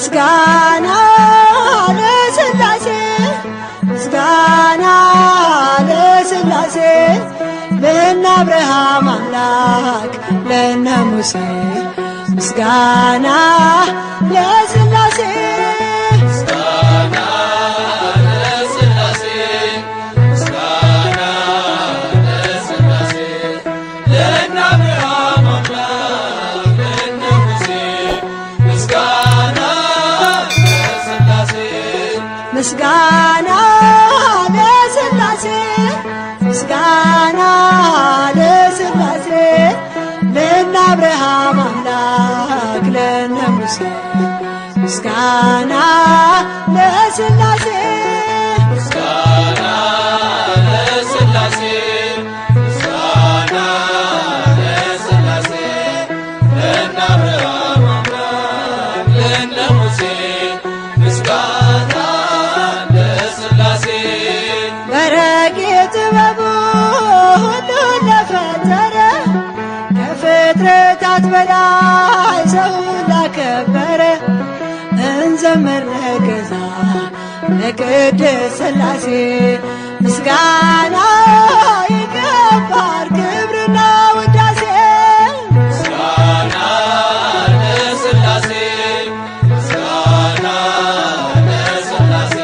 ምስጋና ለሥላሴ ምስጋና ለሥላሴ ለእነ አብርሃም አምላክ ለእነ ሙሴ ምስጋና ለሥላሴ ምስጋና ለሥላሴ ምስጋና ለሥላሴ ለእነ አብርሃም አምላክ ለእነ ሙሴ ምስጋና ለሥላሴ ምስጋና ለሥላሴ ምስጋና ለሥላሴ ለእነ አብርሃም አምላክ ለእነ ሙሴ ምስጋና በረቂቅ ጥበቡ ሁሉን ለፈጠረ ከፍጥረታት በላይ ሰውን ላከበረ እንዘምር ለገዛ ለቅድስት ሥላሴ ምስጋና ይገባል ክብርና ውዳሴ ምስጋና ለሥላሴ ምስጋና ለሥላሴ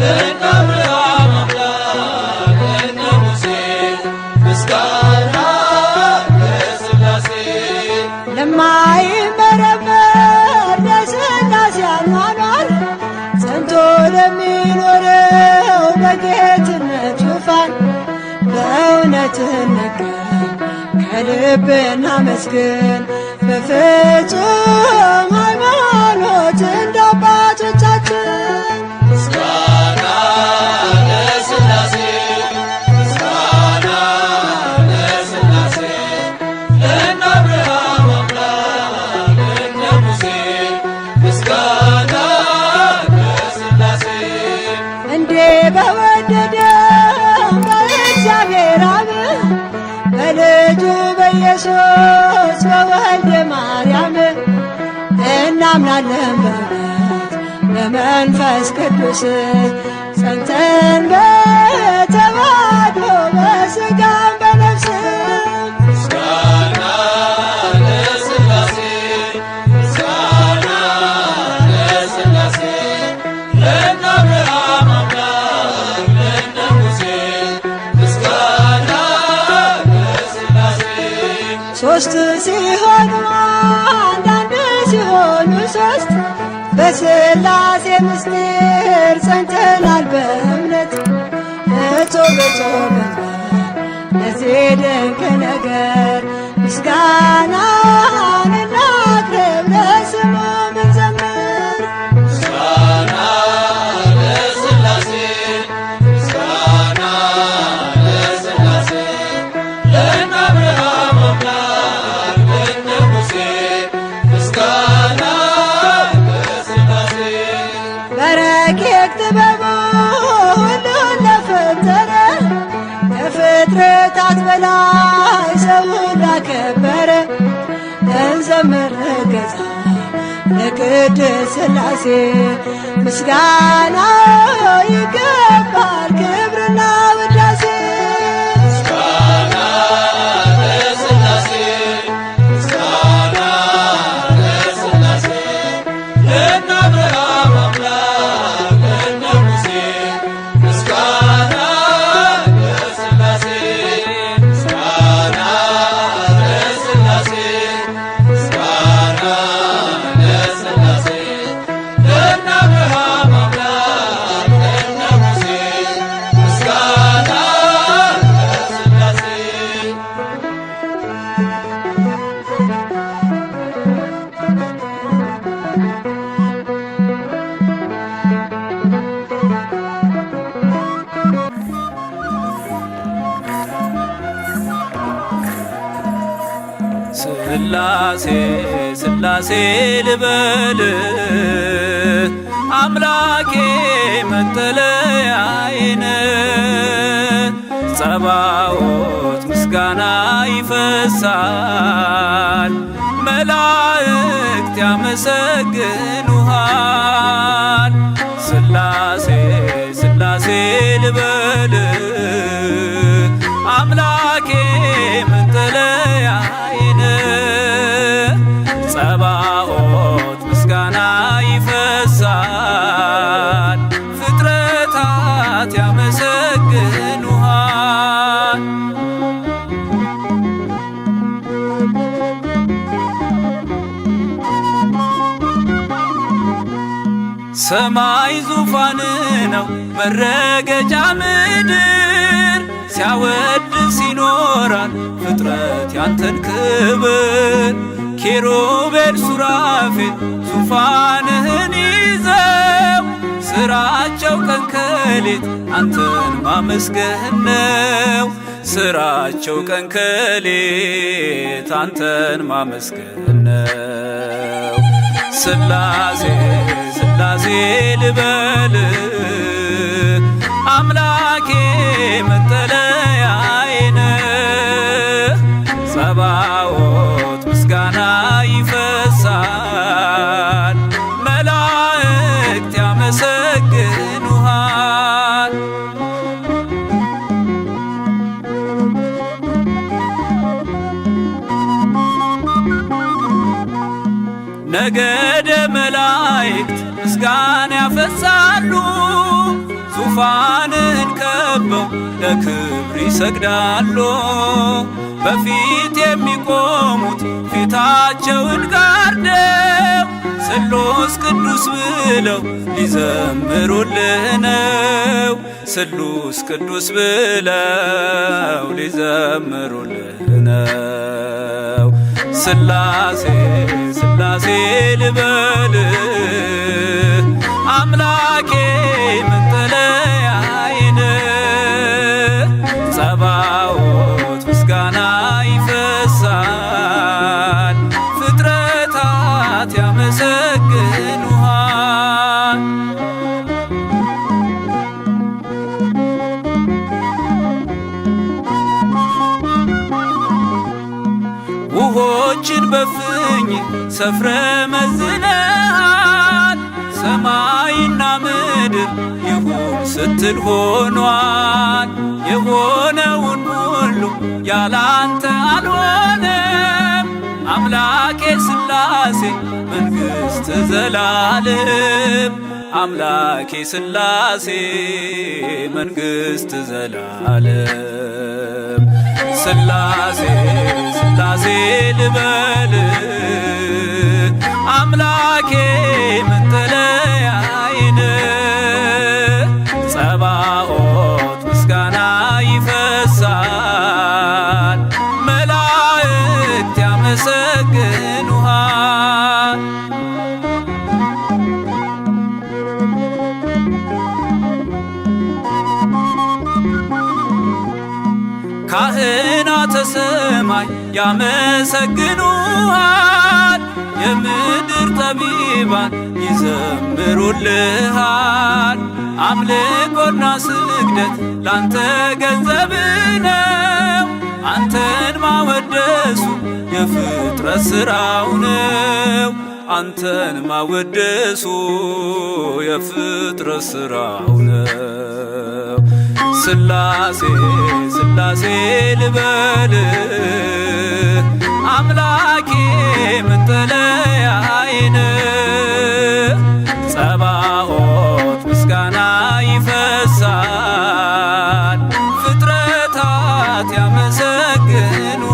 ለእነ አብርሃም አምላክ ለእነ ሙሴ ምስጋና ለሥላሴ ለማይመረመር ለሥላሴ አኗኗር ጸንቶ ለሚኖረው በጌትነት ዙፋን በእውነት እንገኝ ከልብ እናመስግን በፍጹም ሃይማኖት እንደ አባቶቻችን ምስጋና ለሥላሴ ምስጋና ለሥላሴ ለእነ አብርሃም አምላክ ለእነ ሙሴ ምስጋና ለሥላሴ እንዴ በወደደው በእግዚአብሔር አብ በልጁ በኢየሱስ በወልደ ማርያም እናምናለን በእውነት በመንፈስ ቅዱስ ጸንተን በተዋሕዶ በሥጋም በነፍስም ምስጋና ለሥላሴ ምስጋና ለሥላሴ ለእነ አብርሃም አምላክ ለእነ ሙሴ ምስጋና ለሥላሴ ሦስት ሲሆኑ አንድ አንድ ሲሆኑ ሦስት በሥላሴ ምስጢር ጸንተናል በእምነት እጾም እጾም ለዚህ ድንቅ ነገር ምስጋናን እናቅርብ ለስሙ እንዘምር ምስጋና ለሥላሴ ምስጋና ለሥላሴ ለእነ አብርሃም አምላክ ለእነ ሙሴ ምስጋና ለሥላሴ በረቂቅ ጥበቡ ሁሉን ለፈጠረ ከፍጥረታት በላይ ሰውን ላከበረ እንዘምር ገዛ ለቅድስት ሥላሴ ምስጋና ይገባል ክብርና ውዳሴ ምስጋና ለሥላሴ ምስጋና ለሥላሴ ለእነ አብርሃም አምላክ ለእነ ሙሴ ምስጋና ለሥላሴ ምስጋና ለሥላሴ ምስጋና ለሥላሴ ለእነ አብርሃም አምላክ ለእነ ሙሴ ምስጋና ለሥላሴ ሥላሴ ሥላሴ ልበል አምላኬ መጠለያዬን ጸባዖት ምስጋና ይፈሳል መላእክት ያመሰግኑሃል። ሥላሴ ሥላሴ ልበል አምላኬ መጠለያዬ ነህ። ጸባኦት ምስጋና ይፈሳል ፍጥረታት ያመሰግኑሃል። ሰማይ ዙፋን ነው መረገጫ ምድር ሲያወድስ ይኖራል ፍጥረት ያንተን ክብር። ኪሩቤል ሱራፌል ዙፋንህን ይዘው ስራቸው ቀን ከሌት አንተን ማመስገን ነው። ስራቸው ቀን ከሌት አንተን ማመስገን ነው። ሥላሴ ሥላሴ ልበል አምላኬ መጠለያዬ ነህ። ጸባኦት ምስጋና ይፈሳል መላእክት ያመሰግኑሃል። ነገደ መላእክት ምስጋና ያፈሳሉ ዙፋንን ከበው ለክብር ይሰግዳሉ። በፊት የሚቆሙት ፊታቸውን ጋርደው ስሉስ ቅዱስ ብለው ሊዘምሩልህ ነው። ስሉስ ቅዱስ ብለው ሊዘምሩልህ ነው። ሥላሴ ሥላሴ ልበል አምላኬ መጠለያዬ ነህ። ጸባኦት ምስጋና ይፈሳል ፍጥረታት ያመሰግኑሃል። ውሆችን በፍኝ ሰፍረ መዝነሃል። ሰማይና ምድር ይሁን ስትል ሆኗል። የሆነውን ሁሉ ያላንተ አልሆነም። አምላኬ ሥላሴ መንግሥት ዘላለም። አምላኬ ሥላሴ መንግሥት ዘላለም። ሥላሴ ሥላሴ ልበል አምላኬ መጠለያዬ ነህ። ጸባኦት ምስጋና ይፈሳል መላእክት ያመሰግኑሃል። ካህናተ ሰማይ ያመሰግኑሃል። የምድር ጠቢባን ይዘምሩልሃል። አምልኮና ስግደት ላንተ ገንዘብ ነው። አንተን ማወደሱ የፍጥረት ሥራው ነው። አንተን ማወደሱ የፍጥረት ሥራው ነው። ሥላሴ ሥላሴ ልበል አምላኬ መጠለያዬ ነህ። ጸባኦት ምስጋና ይፈሳል ፍጥረታት ያመሰግኑሃል።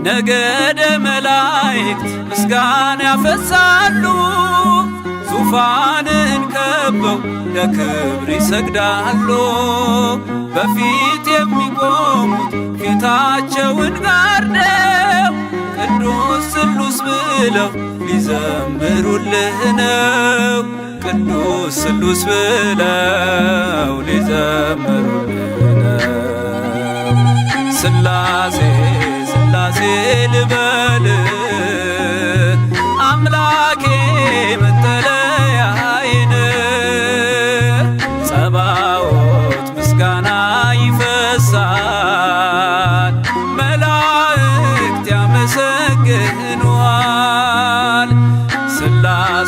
ነገደ መላእክት ምስጋና ያፈሳሉ ዙፋንን ከበው ለክብር ይሰግዳሉ። በፊት የሚቆሙት ፊታቸውን ጋርደው ቅዱስ ስሉስ ብለው ሊዘምሩልህ ነው። ቅዱስ ስሉስ ብለው ሊዘምሩልህ ነው። ሥላሴ ሥላሴ ልበል አምላኬ መጠለያዬ ነህ። ጸባኦት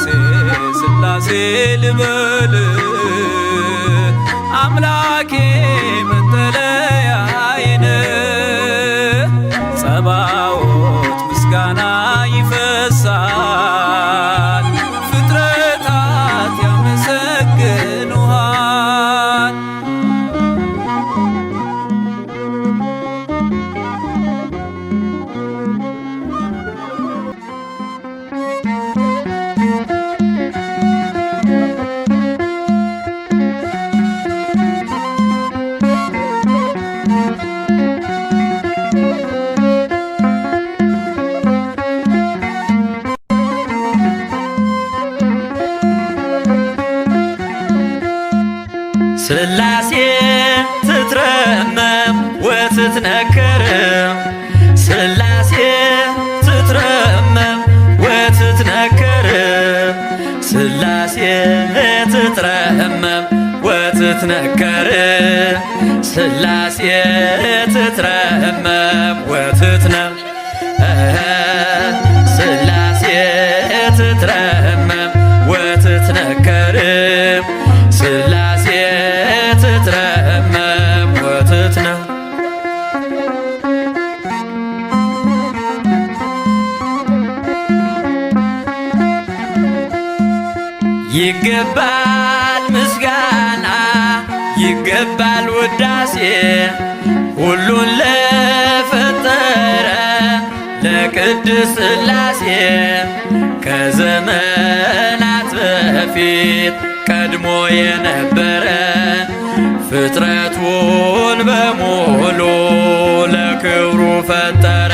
ሥላሴ ልበል አምላኬ መጠለያዬን ጸባዖት ምስጋና ይፈሳል ፍጥረታት ያመሰግኑሃል። ሥላሴ ትትረመም ወትትነከር ሥላሴ ትትረመም ወትትነከር ሥላሴ ትትረመም ወትትነከር ሥላሴ ትትረመም ወትትነም ሥላሴ ትትረመም ወትትነከር ሥላሴ ትትረመም ወትትነም ይገባል ምስጋና ይገባል ውዳሴ ሁሉን ለፈጠረ ለቅድስት ሥላሴ ከዘመናት በፊት ቀድሞ የነበረ ፍጥረቱን በሙሉ ለክብሩ ፈጠረ።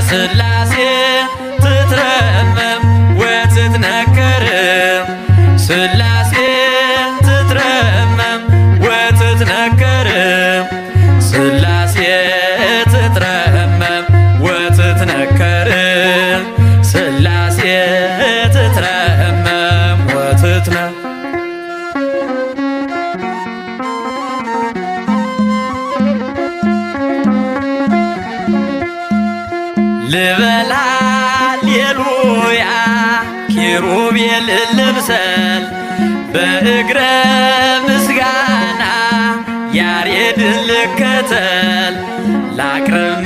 ሥላሴ ትትረመም ወትትነከር ሥላሴ ትትረመም ወትትነከር ሥላሴ ትትረመም ወትትነከር ሥላሴ ትትረመም ወትትነም ልበል ሃሌሉያ ኪሩቤል ልብሰል በእግረ ምስጋና ያሬድን ልከተል ላቅርብ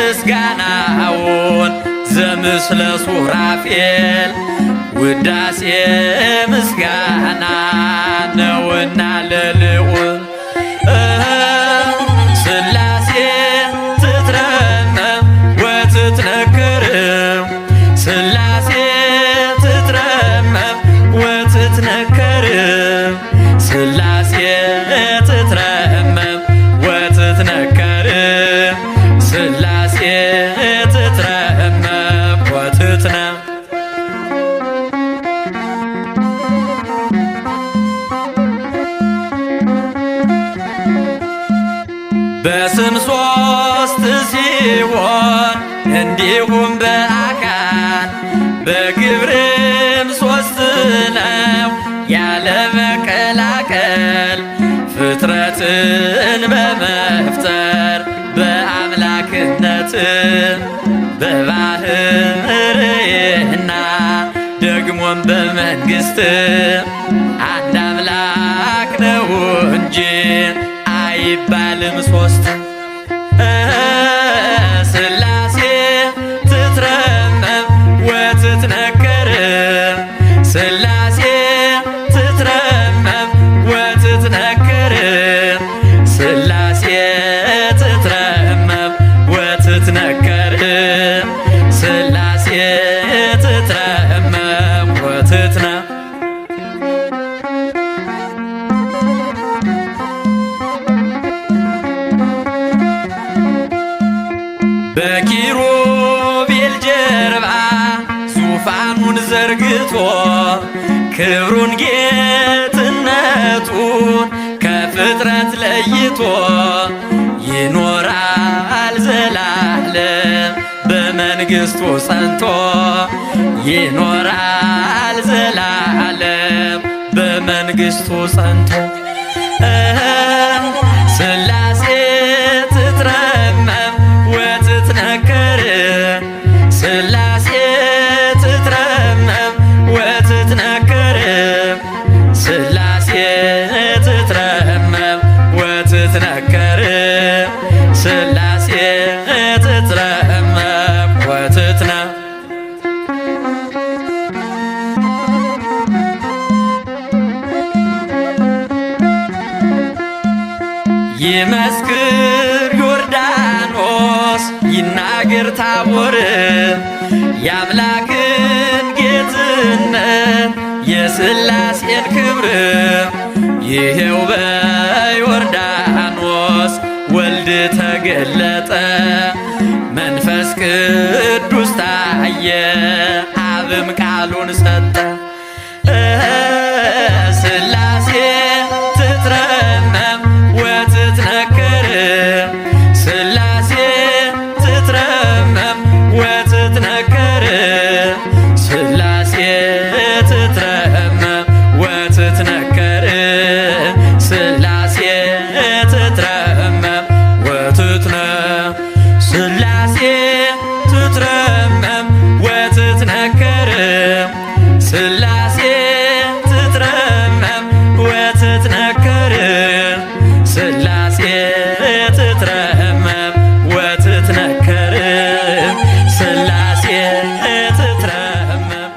ምስጋናውን ዘምስለ ሱራፌል ውዳሴ ምስጋና ነውና ለልዑል ሥላሴ ትትረመም ወትትነከር ሥላሴ ትትረመም ወትትነከር ሥላሴ ትትረመም ወትትነከር ሥላሴ ትትረመም ወትትነም በስም ሦስት ሲሆን እንዲሁም በአካል በግብርም ሦስት ነው ያለ መቀላቀል ፍጥረትን በመፍጠር በአምላክነት በባህርይና ደግሞም በመንግሥት አንድ አምላክ ነው እንጂ አይባልም ሦስት። ሥላሴ ትትረመም ወትትነከር ሥላሴ ትትረመም ወትትነከር ሥላሴ ትትረመም ወትትነከር ሥላሴ ትትረመም ወትትነም በኪሩቤል ጀርባ ዙፋኑን ዘርግቶ ክብሩን ጌትነቱን ከፍጥረት ለይቶ ይኖራል ዘላለም በመንግሥቱ ጸንቶ ይኖራል ዘላለም በመንግሥቱ ጸንቶ ሥላሴ ትትረመም ወትትነከር ሥላሴ ትትረመም ይመስክር ዮርዳኖስ ይናገር ታቦር የአምላክን ጌትነት የሥላሴን ክብር ይሄው በዮርዳኖስ ወልድ ተገለጠ መንፈስ ቅዱስ ታየ አብም ቃሉን ሰጠ ሥላሴ ትትረመም ወትትነከር ሥላሴ ትትረመም ወትትነከር ሥላሴ ትትረመም ወትትነከር ሥላሴ ትትረመም ወትትነ ሥላሴ ትትረመም ወትትነከር ሥላሴ ትትረመም ወትትነከር ሥላሴ ትትረመም ወትትነከር ሥላሴ ትትረመም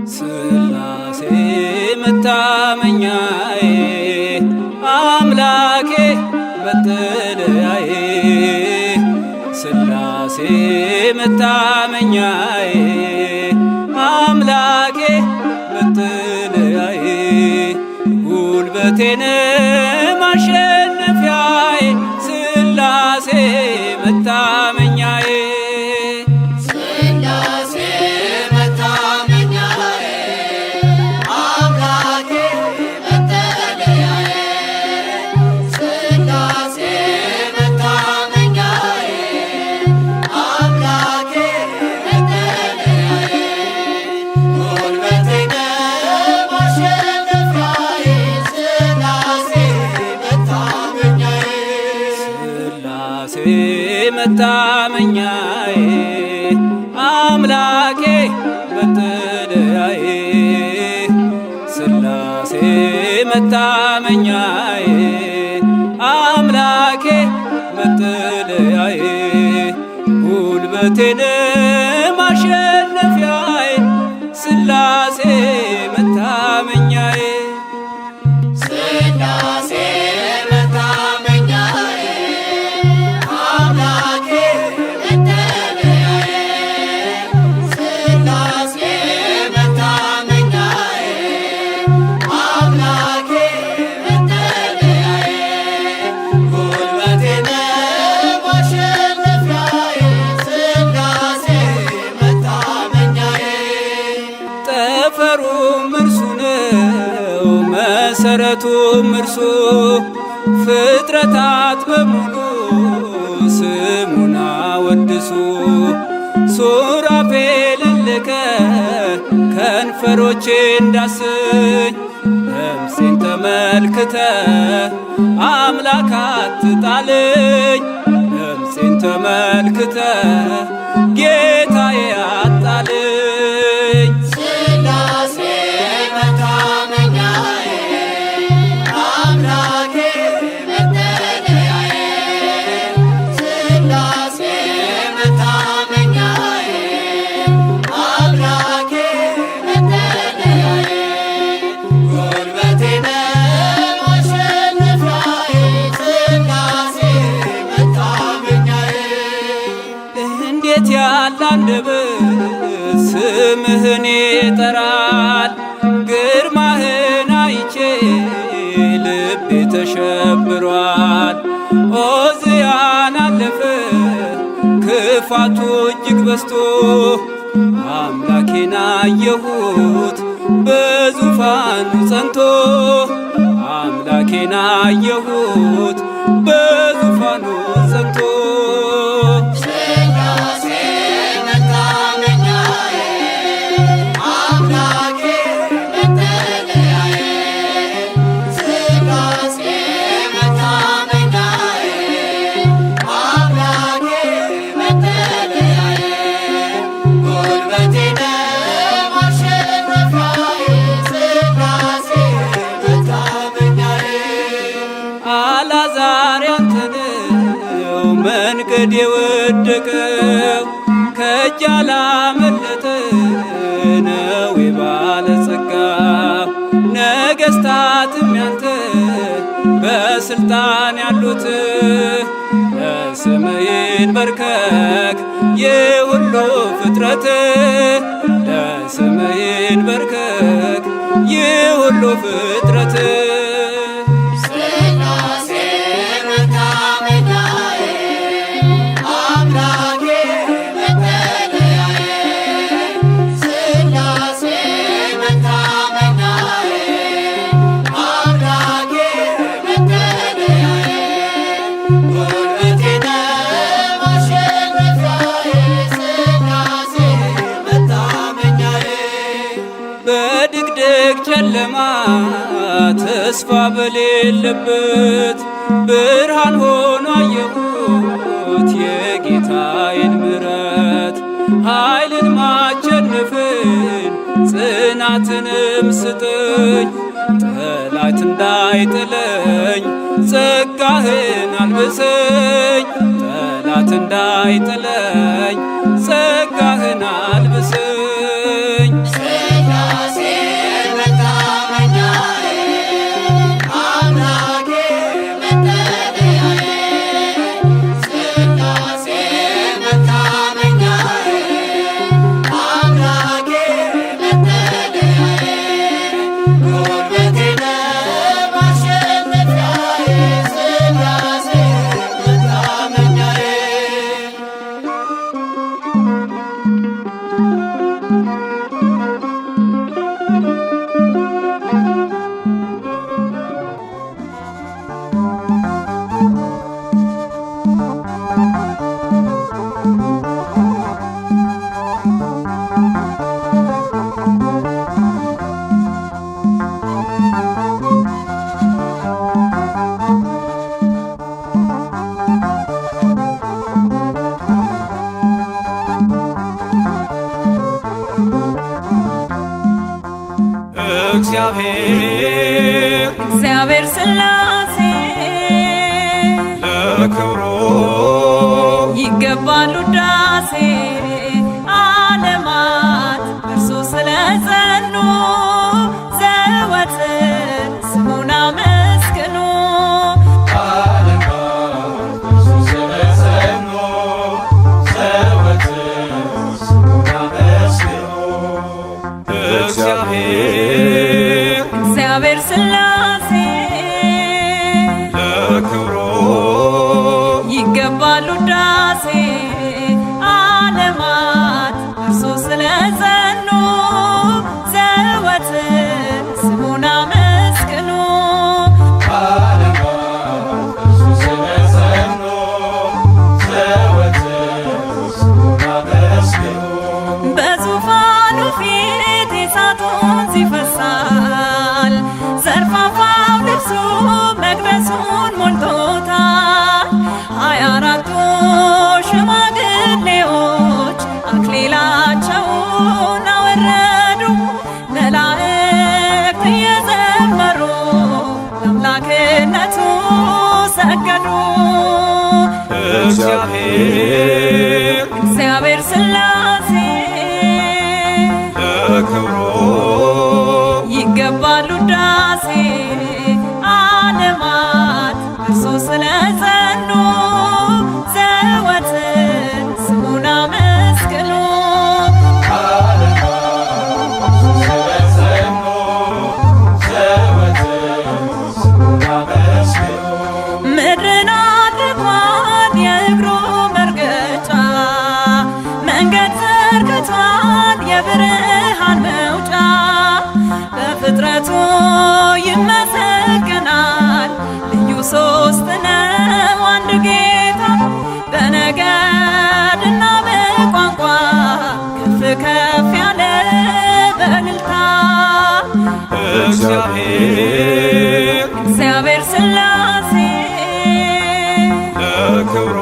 ሥላሴ መታመኛዬ አምላኬ መጠለያዬ ሥላሴ መታመኛዬ አምላኬ መጠለያዬ ጉልበቴን ማሸነፊያዬ ሥላሴ መታመኛዬ መታመኛዬ አምላኬ መጠለያዬ ሥላሴ መታመኛዬ አምላኬ መጠለያዬ ጉልበቴን ማሸነፊያዬ ሥላሴ መታመኛዬ ሥላሴ ጠፈሩም እርሱ ነው መሠረቱም እርሱ ፍጥረታት በሙሉ ስሙን አወድሱ ሱራፌልን ልከ ከንፈሮቼ እንዳስኝ ነፍሴን ተመልክተ አምላክ አትጣልኝ ነፍሴን ተመልክተ ጌታዬ አጣልኝ ሥላሴ መታመኛዬ አምላኬ መጠለያዬ ሥላሴ መታመኛዬ አምላኬ መጠለያዬ ጉልበቴን ማሸነፊያዬ ሥላሴ መታመኛዬ እንዴት ያለ አንደበት ስምህን ይጠራል ግርማህን አይቼ ልቤ ተሸብሯል ዖዝያን አለፈ ክፋቱ እጅግ በዝቶ አምላኬን አየሁት በዙፋኑ ጸንቶ አምላኬን አየሁት በዙፋኑ ጸንቶ ሥላሴ መታመኛዬ አምላኬ መጠለያዬ ሥላሴ መታመኛዬ መንገድ የወደቀው ከእጅ ያላመለጠ ነው የባለጸጋ። ነገሥታትም ያንተ በስልጣን ያሉት ለስምህ ይንበርከክ የሁሉ ፍጥረት ለስምህ ይንበርከክ የሁሉ ፍጥረት። ሥላሴ መታመኛዬ አምላኬ መጠለያዬ ሥላሴ መታመኛዬ አምላኬ መጠለያዬ ጉልበቴ ማሸነፊያዬ ሥላሴ መታመኛዬ በድቅድቅ ጨለማ ተስፋ በሌለበት ብርሃን ሆኖ አየሁት የጌታዬን ምሕረት። ኃይልን ማቸነፍን ጽናትንም ስጠኝ ጠላት እንዳይጥለኝ ጸጋህን አልብሰኝ ጠላት እንዳይጥለኝ ጸጋህን አልብሰኝ። ሥላሴ መታመኛዬ አምላኬ መጠለያዬ ሥላሴ መታመኛዬ አምላኬ መጠለያዬ ጉልበቴ ማሸነፊያዬ ሥላሴ መታመኛዬ እግዚአብሔር ሥላሴ ለክብሩ ይገባል ውዳሴ ዓለማት እርሱ ስለጸኑ ዘወትር ስሙን አመስግኑ። እግዚአብሔር ሥላሴ ለክብሩ ይገባል ውዳሴ ዓለማት እርሱ ስለጸኑ ዘወትር ስሙን አመስግኑ። በዙፋኑ ፊት እሳቱ ወንዝ ይፈሳል ዘርፋፋው ልብሱ መቅደሱን ሞልቶታል። 24ቱ ሽማግሌዎች አክሊላቸውን አወረዱ መላእክት እየዘመሩ ለአምላክነቱ ሰገዱ። እግዚአብሔር ሥላሴ ለክብሩ ይገባል ውዳሴ ዓለማት እርሱ ስለጸኑ ዘወትር ስሙን አመስግኑ። ምድርን አድርጓል የእግሩ መርገጫ መንገድ ዘርግቷል የብርሃን መውጫ በፍጥረቱ ይመሰገናል ልዩ ሦስት ነው አንድ ጌታ በነገድና በቋንቋ ከፍ ከፍ ያለ በእልልታ እግዚአብሔር ሥላሴ ለክብሩ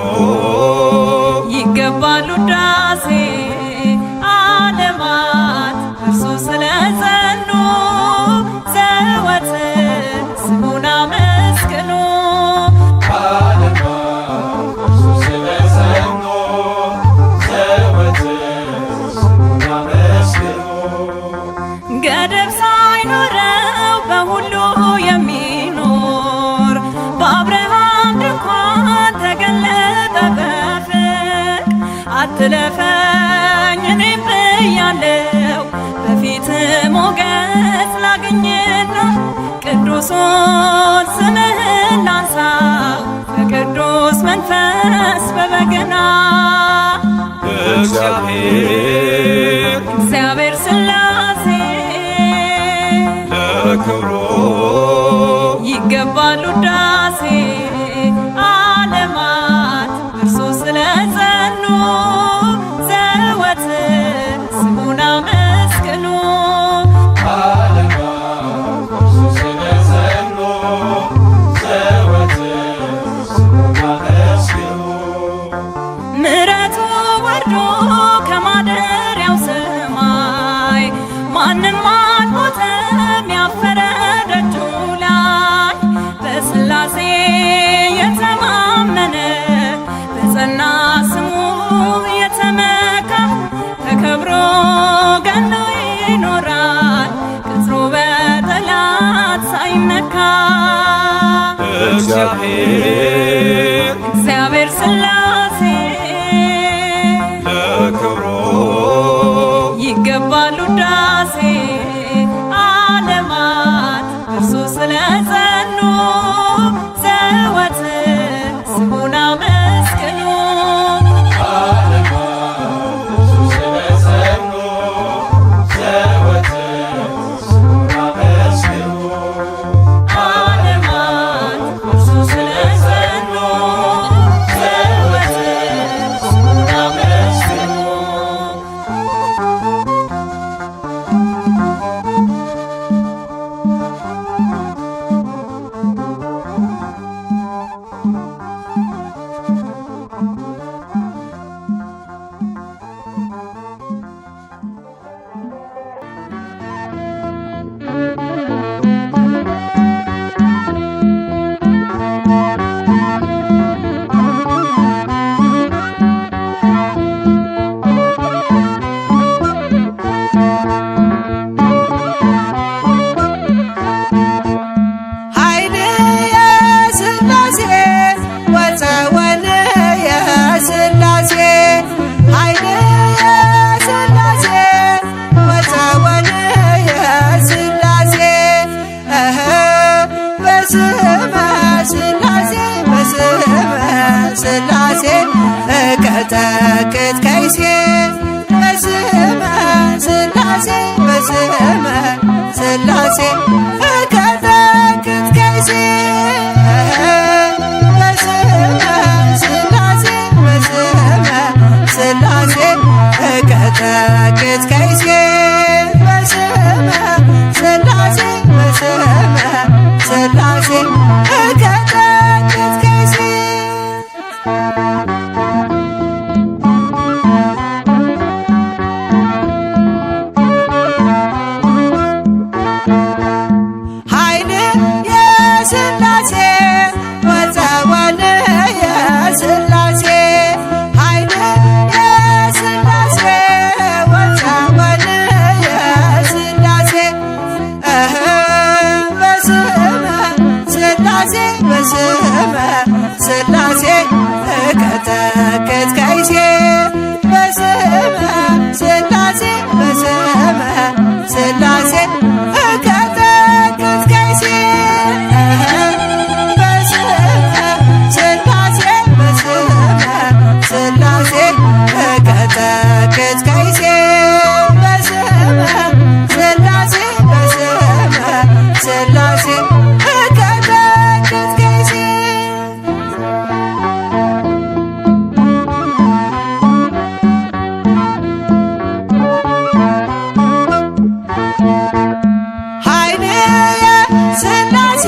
ይገባል ውዳሴ ዓለማት እርሱ ስለጸኑ ዘወትር ስሙን አመስግኑ። ዓለማት እርሱ ስለጸኑ ቅዱሱን ስምህን ላንሳው በቅዱስ መንፈስ በበገና እግዚአብሔር ሥላሴ ለክብሩ ይገባል ውዳሴ ዓለማት እርሱ ስለጸኑ ዘወትር ስሙን አመስግኑ። ምሕረቱ ወርዶ ከማደሪያው ሰማይ ማንም አልሞተም ያፈረ ደጁ ላይ በሥላሴ የተማመነ በጸና ስሙ የተመካ ተከብሮ ገኖ ይኖራል ቅጽሩ በጠላት ሳይነካ። እግዚአብሔር ሥላሴ ለክብሩ ይገባል ውዳሴ ዓለማት እርሱ ስለጸኑ ዘወትር ስሙን አመስግኑ። ዓለማት እርሱ ስለጸኑ ዘወትር ስሙን አመስግኑ። ኃይል የሥላሴ ወፀወን የሥላሴ ኃይል የሥላሴ ወፀወን የሥላሴ በስመ ሥላሴ በስመ ሥላሴ እቀጠቅጥ ከይሴ በስመ ሥላሴ በስመ ሥላሴ እቀጠቅጥ ከይሴ በስመ ሥላሴ በስመ ሥላሴ እቀጠቅጥ ከይሴ በስመ ሥላሴ በስመ ሥላሴ እቀጠቅጥ ከይሴ ኃይል የሥላሴ ወፀወን የሥላሴ ኃይል የሥላሴ ወፀወን የሥላሴ በስመ ሥላሴ በስመ ሥላሴ እቀጠቅጥ ከይሴ በስመ ሥላሴ በስመ ሥላሴ እቀጠቅጥ ከይሴ በስመ ሥላሴ በስመ ሥላሴ እቀጠቅጥ ከይሴ በስመ ሥላሴ በስመ ሥላሴ እቀጠቅጥ ከይሴ ኃይል የሥላሴ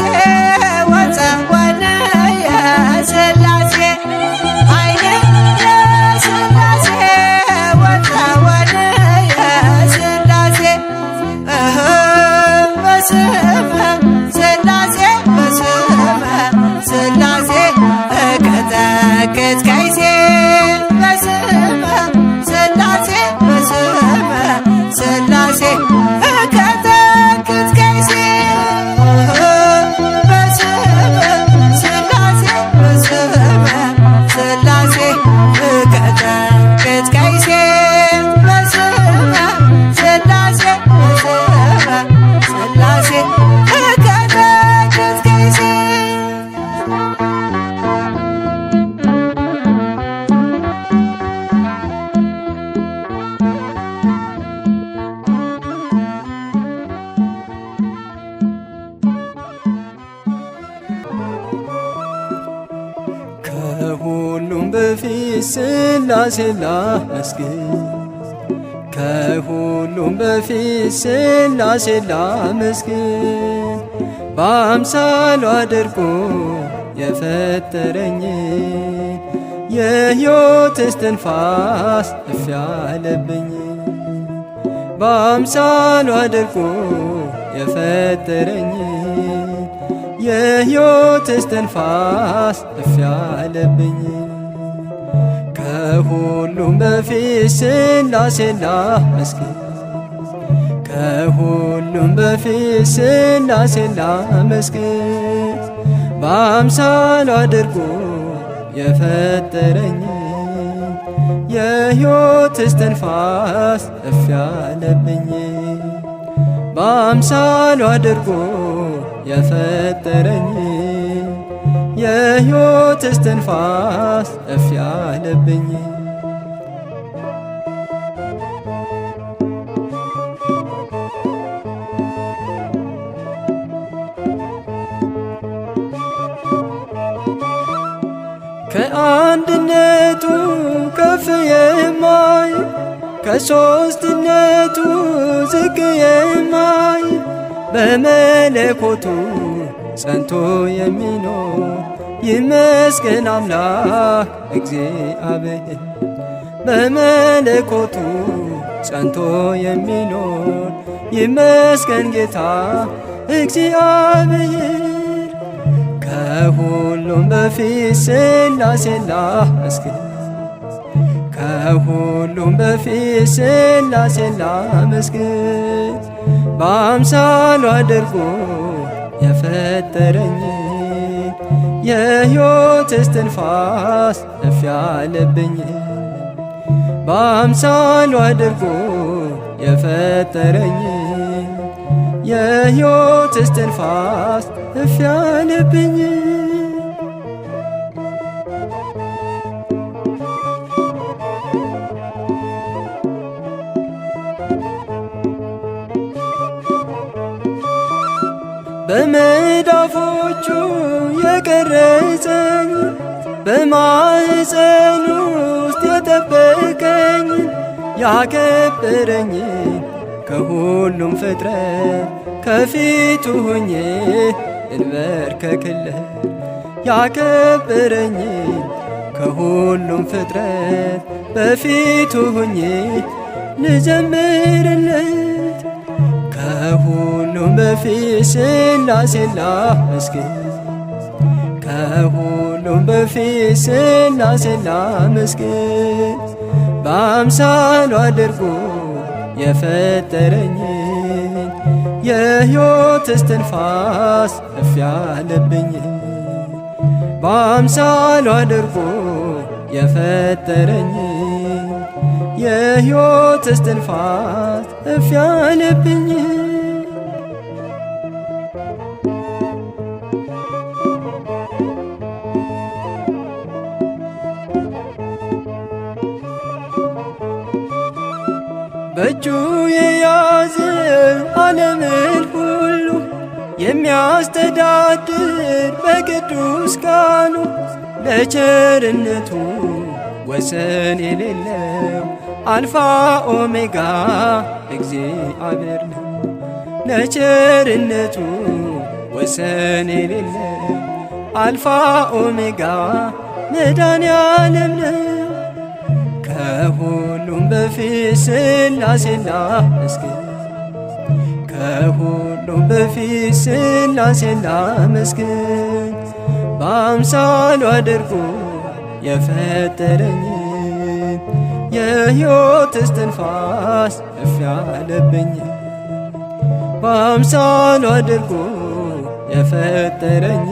ወፀወን የሥላሴ ኃይል የሥላሴ ወፀወን የሥላሴ በስመ ሥላሴ በስመ ሥላሴ እቀጠቅጥ ከይሴ በስመ ሥላሴ በስመ ሥላሴ እቀጠቅጥ ከይሴ በስመ ሥላሴ በስመ ሥላሴ እቀጠቅጥ ከይሴ በስመ ሥላሴ በስመ ሥላሴ በፊት ሥላሴን ላመስግን ከሁሉም በፊት ሥላሴን ላመስግን በአምሳሉ አድርጎ የፈጠረኝ የሕይወት እስትንፋስ እፍ ያለብኝ በአምሳሉ አድርጎ የፈጠረኝ የሕይወት እስትንፋስ እፍ ያለብኝ ከሁሉም በፊት ሥላሴን ላመስግን ከሁሉም በፊት ሥላሴን ላመስግን በአምሳሉ አድርጎ የፈጠረኝ የሕይወት እስትንፋስ እፍ ያለብኝ በአምሳሉ አድርጎ የፈጠረኝ የሕይወት እስትንፋስ እፍ ያለብኝ ከአንድነቱ ከፍ የማይ ከሦስትነቱ ዝቅ የማይ በመለኮቱ ጸንቶ የሚኖር ይመስገን አምላክ እግዚአብሔር በመለኮቱ ጸንቶ የሚኖር ይመስገን ጌታ እግዚአብሔር ከሁሉም በፊት ሥላሴን ላመስግን ከሁሉም በፊት ሥላሴን ላመስግን በአምሳሉ አድርጎ የፈጠረኝ የሕይወት እስትንፋስ እፍ ያለብኝ በአምሳሉ አድርጎ የፈጠረኝ የሕይወት እስትንፋስ እፍ ያለብኝ በመዳፎቹ የቀረጸኝ በማኅፀን ውስጥ የጠበቀኝ ያከበረኝ ከሁሉም ፍጥረት ከፊቱ ሆኜ እንበርከክለት ያከበረኝ ከሁሉም ፍጥረት በፊቱ ሆኜ ልዘምርለት ከሁሉም በፊት ሥላሴን ላመስግን ከሁሉም በፊት ሥላሴን ላመስግን በአምሳሉ አድርጎ የፈጠረኝ የሕይወት እስትንፋስ እፍ ያለብኝ በአምሳሉ አድርጎ የፈጠረኝ የሕይወት እስትንፋስ እፍ ያለብኝ በእጁ የያዘ ዓለምን ሁሉ የሚያስተዳድር በቅዱስ ቃሉ ለቸርነቱ ወሰን የሌለው አልፋ ኦሜጋ እግዚአብሔር ነው። ለቸርነቱ ወሰን የሌለው አልፋ ኦሜጋ መድኃኔዓለም ነው። ከሁሉም በፊት ሥላሴን ላመስግን ከሁሉም በፊት ሥላሴን ላመስግን በአምሳሉ አድርጎ የፈጠረኝ የሕይወት እስትንፋስ እፍ ያለብኝ በአምሳሉ አድርጎ የፈጠረኝ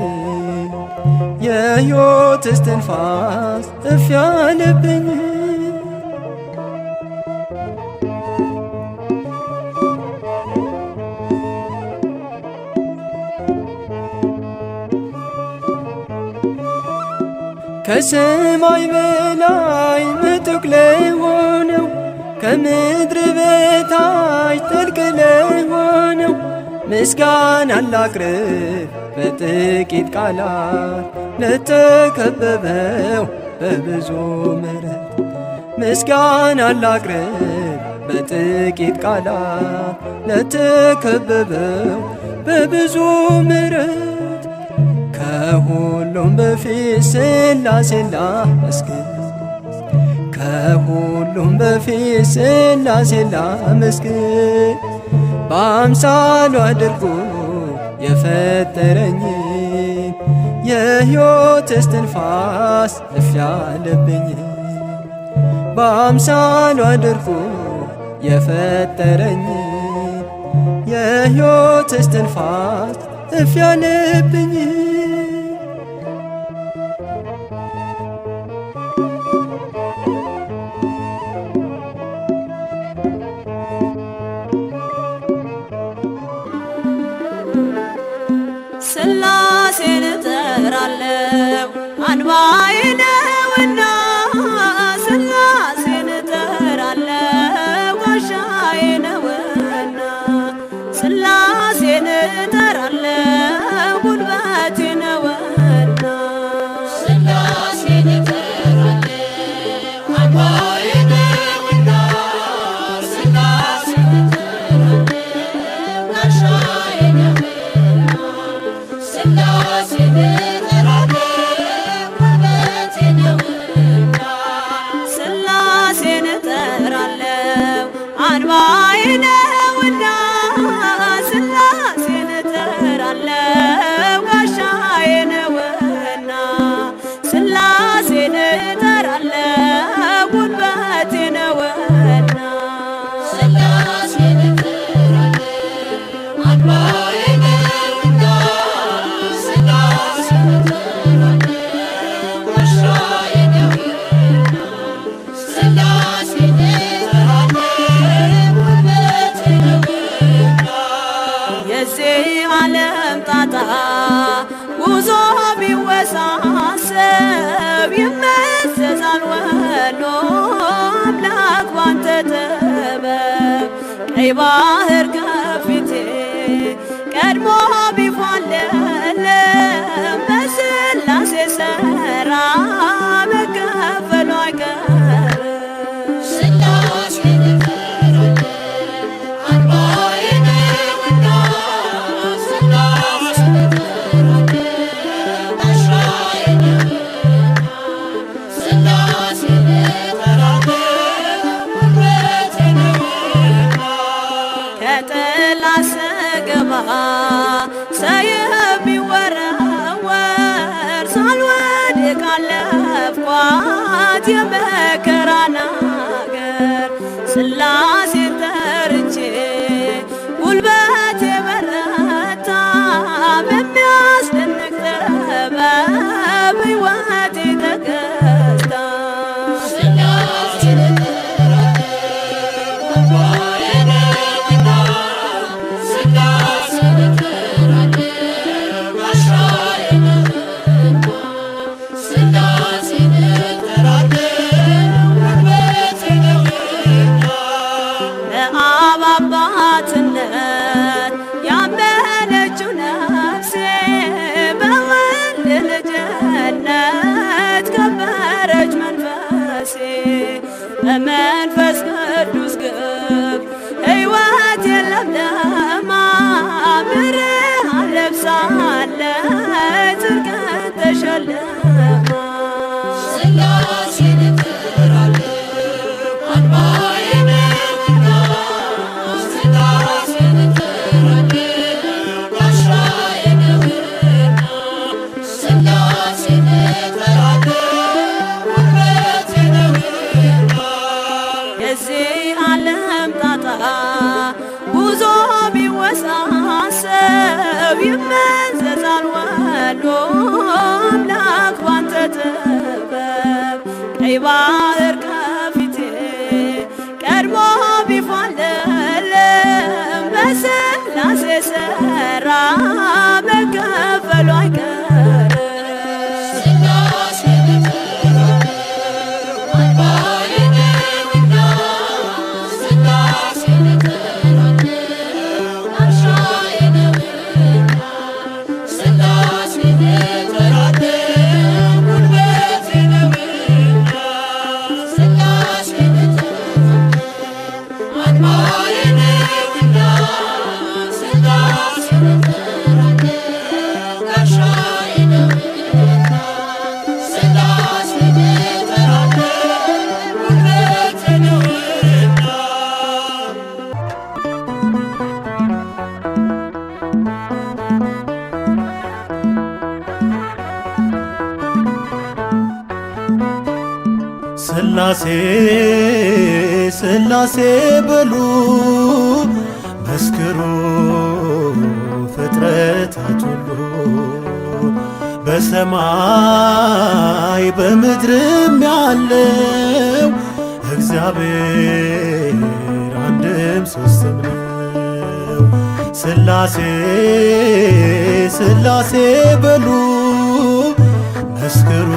የሕይወት እስትንፋስ እፍ ያለብኝ ከሰማይ በላይ ምጡቅ ለሆነው ከምድር በታች ጥልቅ ለሆነው ምስጋና ላቅርብ በጥቂት ቃላት ለተከበበው በብዙ ምሕረት ምስጋና ላቅርብ በጥቂት ቃላት ለተከበበው በብዙ ምሕረት ከሁሉም በፊት ሥላሴን ላመስግን ከሁሉም በፊት ሥላሴን ላመስግን በአምሳሉ አድርጎ የፈጠረኝ የሕይወት እስትንፋስ እፍ ያለብኝ በአምሳሉ አድርጎ የፈጠረኝ የሕይወት እስትንፋስ እፍ ያለብኝ ሥላሴን እጠራለሁ አንባዬ ነውና ሥላሴን እጠራለሁ ጋሻዬ ነውና ሥላሴን እጠራለሁ ጉልበቴ ነውና ሥላሴን እጠራለሁ አንባዬ ነውና ሥላሴን እጠራለሁ ጋሻዬ ነውና ሥላሴን እጠራለሁ ጉልበቴ ነውና ሥላሴን እጠራለሁ አንባዬ ነውና ሥላሴን እጠራለሁ ጋሻዬ ነውና ሥላሴን እጠራለሁ ጉልበቴ ነውና ሥላሴን እጠራለሁ አንባዬ ነውና ሥላሴን እጠራለሁ ጋሻዬ ነውና ሥላሴን እጠራለሁ ጉልበቴ ነውና የዚህ ዓለም ጣጣ ጉዞ ቢወሳሰብ ይመዘዛል ወሎ አምላክ ባንተ ጥበብ ቀይ ባህር ከፊቴ ቀድሞ ቢፋለለም በሥላሴ ሥራ መከፈሉ አይቀርም ሥላሴን እጠራለሁ አንባዬ ነውና ሥላሴን እጠራለሁ ጋሻዬ ነውና ሥላሴን እጠራለሁ ጉልበቴ ነውና ከጥላ ስገባ ሰይፍ ቢወረወር ሳልወድቅ አለፍኳት የመከራን አገር ሥላሴን ጠርቼ ጉልበቴ በረታ በሚያስደንቅ ጥበብ ሕይወቴ ተገዝታ ሥላሴን እጠራለሁ አንባዬ ነውና ሥላሴን እጠራለሁ ጋሻዬ ነውና ሥላሴን እጠራለሁ ጉልበቴ ነውና ለአብ አባትነት ያመነችው ነፍሴ በወልድ ልጅነት ከበረች መንፈሴ በመንፈስ ቅዱስ ግብ ሕይወት የለምለማ ብርሃን ለብሳለች ጽድቅን ተሸልማ ሥላሴን እጠራለሁ አንባዬ ነውና ሥላሴን እጠራለሁ ጋሻዬ ነውና ሥላሴን እጠራለሁ ጉልበቴ ነውና የዚህ ዓለም ጣጣ ጉዞ ቢወሳሰብ ይመዘዛል ወሎ አምላክ ባንተ ጥበብ ቀይ ባህር ከፊቴ ቀድሞ ቢፋለለም በሥላሴ ሥራ መከፈሉ አይቀርም ሥላሴን እጠራለሁ አንባዬ ነውና ሥላሴን እጠራለሁ ጋሻዬ ነውና ሥላሴን እጠራለሁ ጉልበቴ ነውና ስላሴ ስላሴ በሉ መስክሩ ፍጥረታት ሁሉ በሰማይ በምድርም ያለው እግዚአብሔር አንድም ሦስትም ነው። ስላሴ ስላሴ በሉ መስክሩ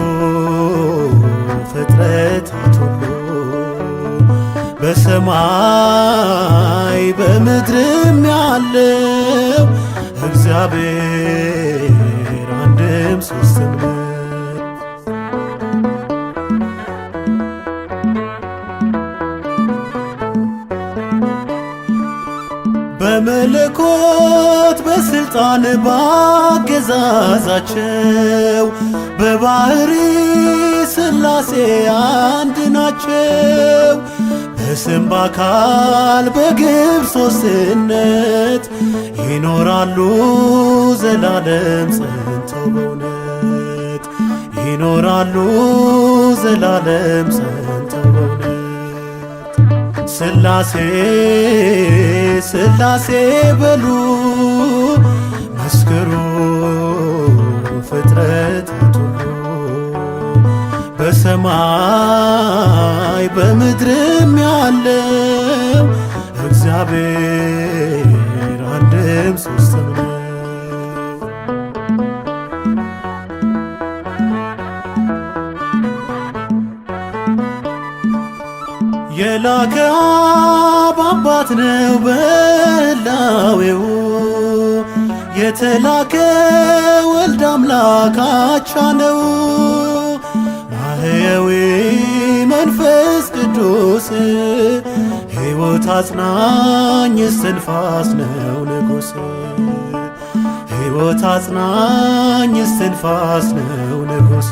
ፍጥረታት ሁሉ በሰማይ በምድርም ያለው እግዚአብሔር አንድም ሦስትም ነው። በመለኮት በስልጣን ባገዛዛቸው በባህሪ ስላሴ አንድ ናቸው። በስም በአካል በግብር ሦስትነት ይኖራሉ ዘላለም ጸንተው በእውነት ይኖራሉ ዘላለም ጸንተው በእውነት ስላሴ ስላሴ በሉ መስክሩ ፍጥረታት ሁሉ በሰማይ በምድርም ያለው እግዚአብሔር አንድም ሦስትም ነው። የላከ አብ አባት ነው በሕላዌው የተላከ ወልድ አምላክ አቻ ነው። ማህየዊ መንፈስ ቅዱስ ሕይወት አጽናኝ እስትንፋስ ነው ንጉሥ ሕይወት አጽናኝ እስትንፋስ ነው ንጉሥ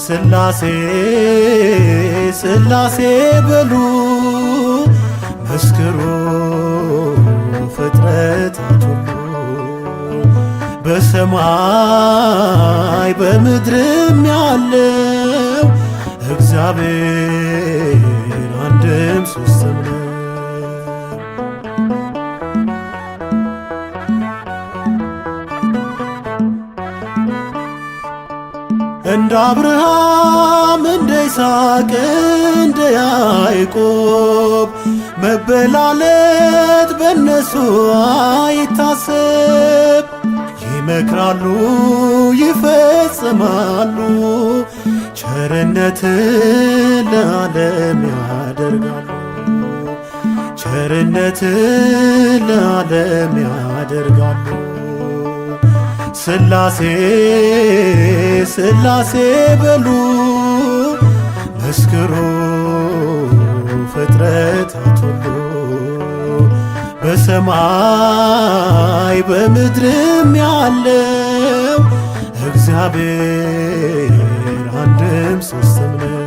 ስላሴ ስላሴ በሉ መስክሩ ፍጥረታት ሁሉ በሰማይ በምድርም ያለው እግዚአብሔር አንድም ሦስትም ነው። እንደ አብርሃም እንደ ይስሐቅ እንደ ያዕቆብ መበላለት በእነሱ አይታሰብ። ይመክራሉ ይፈጽማሉ ቸርነት ለዓለም ያደርጋሉ ቸርነት ለዓለም ያደርጋሉ። ስላሴ ስላሴ በሉ መስክሩ ፍጥረታት ሁሉ በሰማይ በምድርም ያለው እግዚአብሔር አንድም ሦስትም ነው።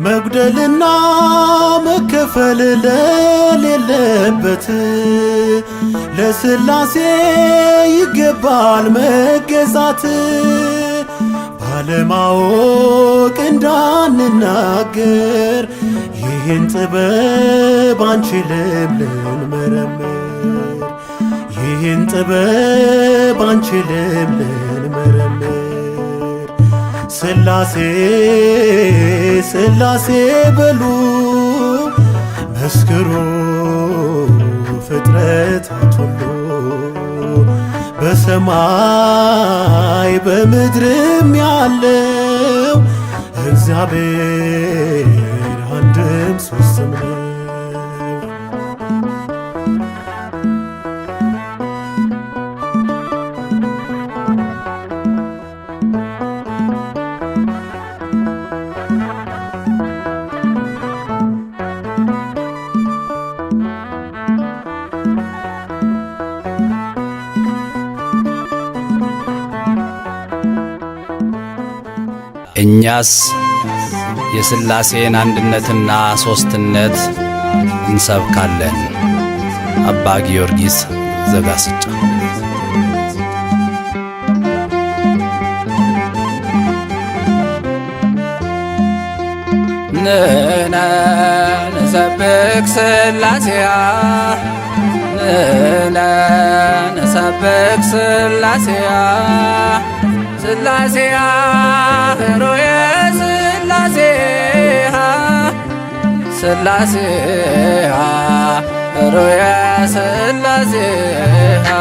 መጉደልና መከፈል ለሌለበት ለስላሴ ይገባል መገዛት። ባለማወቅ እንዳንናገር ይህን ጥበብ አንችልም ልንመረምር ይህን ጥበብ አንችልም ልንመረምር ስላሴ ስላሴ በሉ መስክሩ ፍጥረታት ሁሉ በሰማይ በምድርም ያለው እግዚአብሔር አንድም ሦስትም ነው። እኛስ የሥላሴን አንድነትና ሦስትነት እንሰብካለን። አባ ጊዮርጊስ ዘጋስጫ ንሕነ ንሰብክ ሥላሴያ ንሕነ ንሰብክ ሥላሴያ ሥላሴያ ኅሩየ ሥላሴያ ሥላሴያ ኅሩየ ሥላሴያ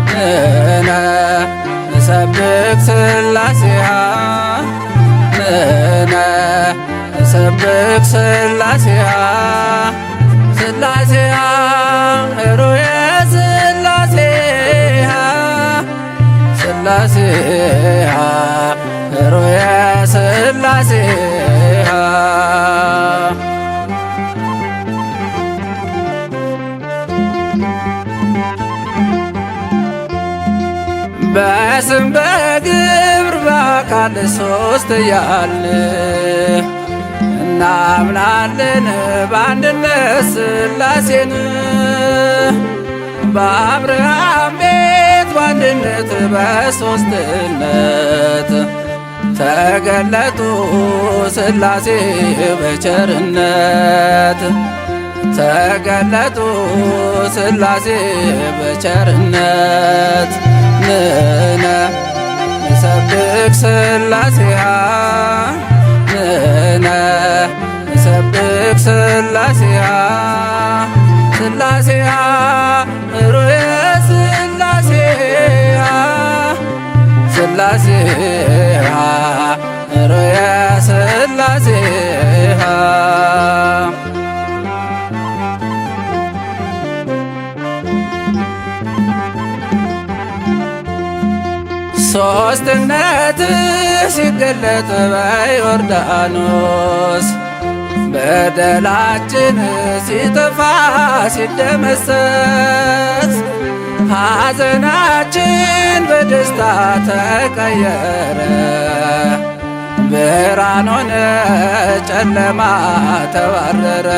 ንሕነ ንሰብክ ሥላሴያ ንሕነ ንሰብክ ሥላሴያ ሥላሴያ ኅሩየ ሥላሴያ ሥላሴያ ኅሩየ ሥላሴያ በስም በግብር በአካል ሦስት እያልን እናምናለን በአንድነት ሥላሴን በአብርሃም ቤት በአንድነት በሦስትነት ተገለጡ ሥላሴ በቸርነት ተገለጡ ሥላሴ በቸርነት ንሕነ ንሰብክ ሥላሴያ ንሕነ ንሰብክ ሥላሴያ ሥላሴያ ኅሩየ ሥላሴያ ሥላሴያ ኅሩየ ሥላሴያ ሦስትነት ሲገለጥ በዮርዳኖስ በደላችን ሲጠፋ ሲደመሰስ ሐዘናችን በደስታ ተቀየረ ብርሃን ሆነ ጨለማ ተባረረ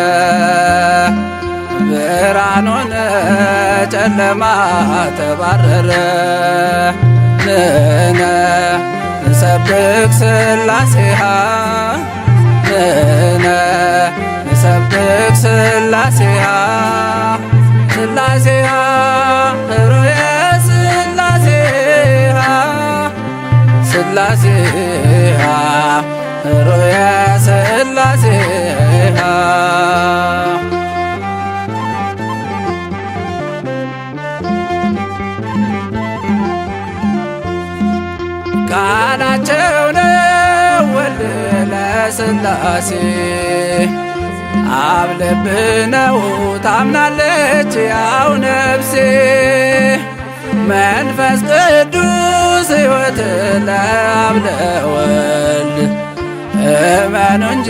ብርሃን ሆነ ጨለማ ተባረረ ንሕነ ንሰብክ ሥላሴያ ንሕነ ንሰብክ ሥላሴያ ሥላሴያ ኅሩየ ሥላሴያ ሥላሴያ ኅሩየ ሥላሴያ ቃላቸው ነው ወልድ ለሥላሴ አብ ልብ ነው ታምናለች ያው ነፍሴ መንፈስ ቅዱስ ሕይወት ለአብ ለወልድ እመኑ እንጂ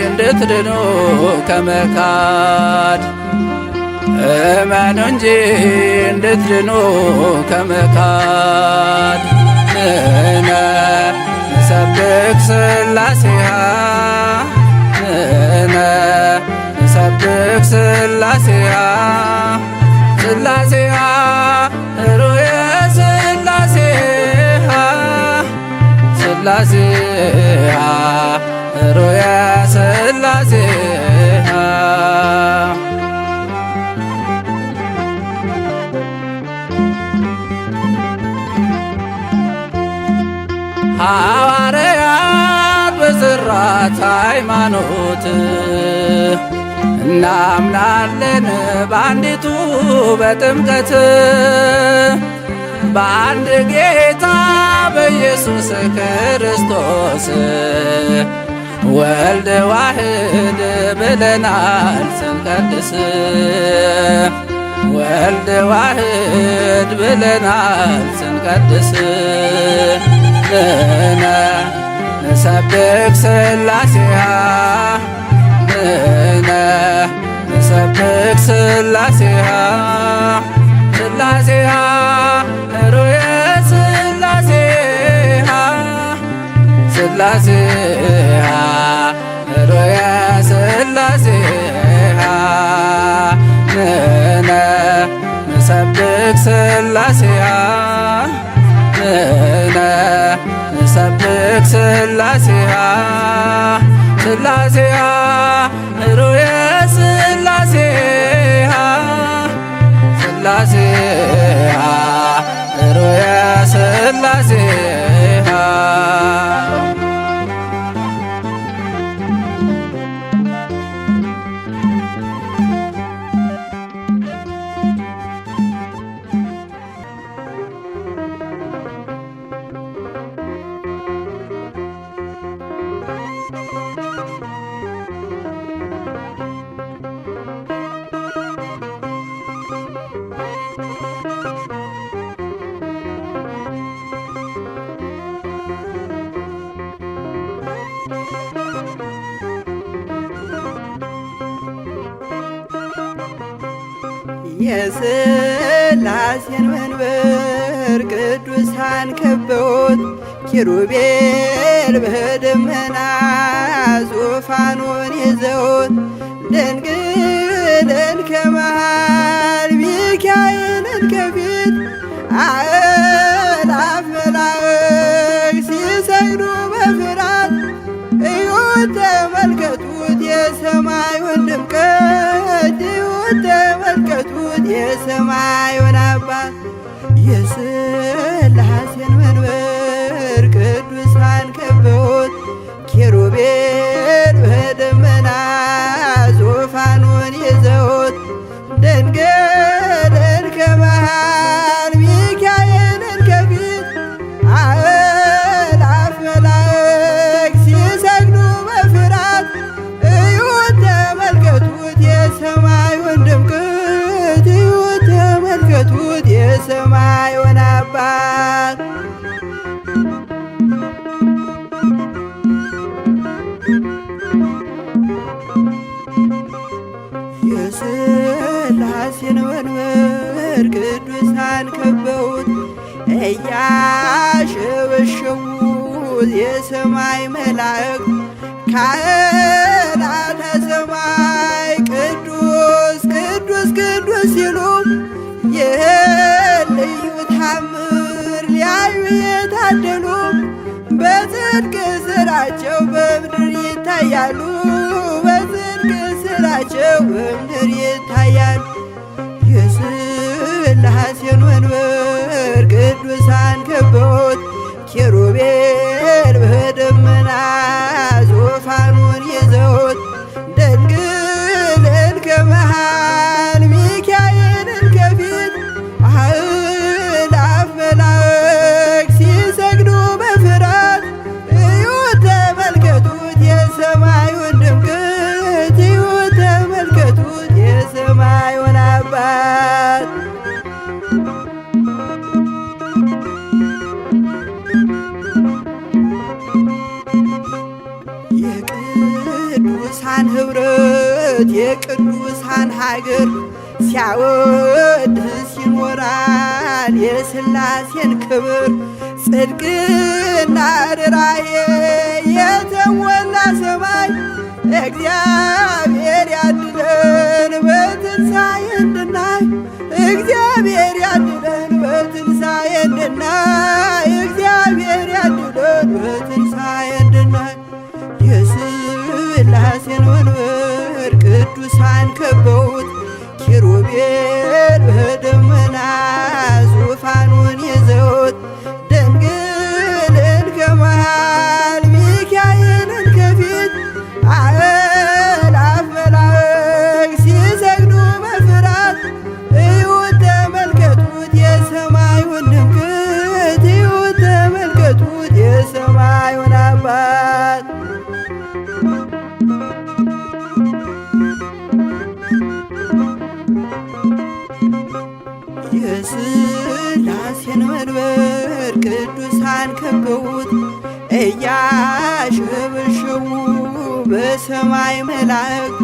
እንድትድኑ ከመካድ እመኑ እንጂ እንድትድኑ ከመካድ ንሕነ ንሰብክ ሥላሴያ ንሕነ ንሰብክ ሥላሴያ ሥላሴያ ኅሩየ ሥላሴያ ሥላሴያ ኅሩየ ሥላሴያ ሐዋርያት በዘራት ሃይማኖት እናምናለን በአንዲቱ በጥምቀት በአንድ ጌታ በኢየሱስ ክርስቶስ ወልድ ዋሕድ ብለናል ስንቀድስ ወልድ ዋሕድ ብለናል ስንቀድስ ንሕነ ንሰብክ ሥላሴያ ንሕነ ንሰብክ ሥላሴያ ሥላሴያ ኅሩየ ሥላሴያ ሥላሴያ ኅሩየ ሥላሴያ ንሕነ ስላሴሃ ስላሴሃ ሩየ ስላሴሃ ስላሴሃ ሩየ ስላሴሃ የሥላሴን መንበር ቅዱሳን ከበውት ኪሩቤል በደመና ዙፋኑን ይዘውት ድንግልን ከመሃል ሚካኤልን ከፊት አእላፍ መላእክት ሲሰግዱ በፍርሃት እዩት ተመልከቱት የሰማዩን ድምቀት እዩት ተመልከቱት የሰማዩን አባት የሥላሴን መንበር ቅዱሳን ከበውት ኪሩቤል በደመና ዙፋኑን ይዘውት ድንግልን ከመሃል ሚካኤልን ከፊት አእላፍ መላእክት ሲሰግዱ በፍርሃት እዩት ተመልከቱት የሰማዩን ድምቀት እዩት ተመልከቱት የሰማዩን አባት የሥላሴን መንበር ቅዱሳን ከበውት እያሸበሸቡት የሰማይ መላእክት ካህናተ ሰማይ ቅዱስ ቅዱስ ቅዱስ ሲሉ ይህን ልዩ ታምር ሊያዩ የታደሉ በጽድቅ ስራቸው በምድር ይታያሉ በጽድቅ ስራቸው በምድር ይታያሉ። የሥላሴን መንበር ቅዱሳን ከበውት ኪሩቤል በደመና ዙፋኑን ይዘውት ድንግልን ከመሃል ሚካኤልን ከፊት አእላፍ መላእክት ሲሰግዱ በፍርሃት እዩት ተመልከቱት የሰማዩን ድምቀት እዩት ተመልከቱት የሰማዩን አባት የቅዱሳን ኅብረት የቅዱሳን ሀገር ሲያወድስ ይኖራል የሥላሴን ክብር ጽድቅና ርራዬ የተሞላ ሰማይ እግዚአብሔር ያድለን በትንሣኤ እንድናይ እግዚአብሔር ያድለን በትንሣኤ እንድናይ እግዚአብሔር ያድለን በትንሣኤ እንድናይ የሥላሴን መንበር ቅዱሳን ከበውት ኪሩቤል በደመና ዙፋኑን ይዘውት ድንግልን ከመሃል ሚካኤልን ከፊት አእላፍ መላእክት ሲሰግዱ በፍርሃት እዩት ተመልከቱት የሰማዩን ድምቀት እዩት ተመልከቱት የሰማዩን አባት የሥላሴን መንበር ቅዱሳን ከበውት እያሸበሸቡ በሰማይ መላእክት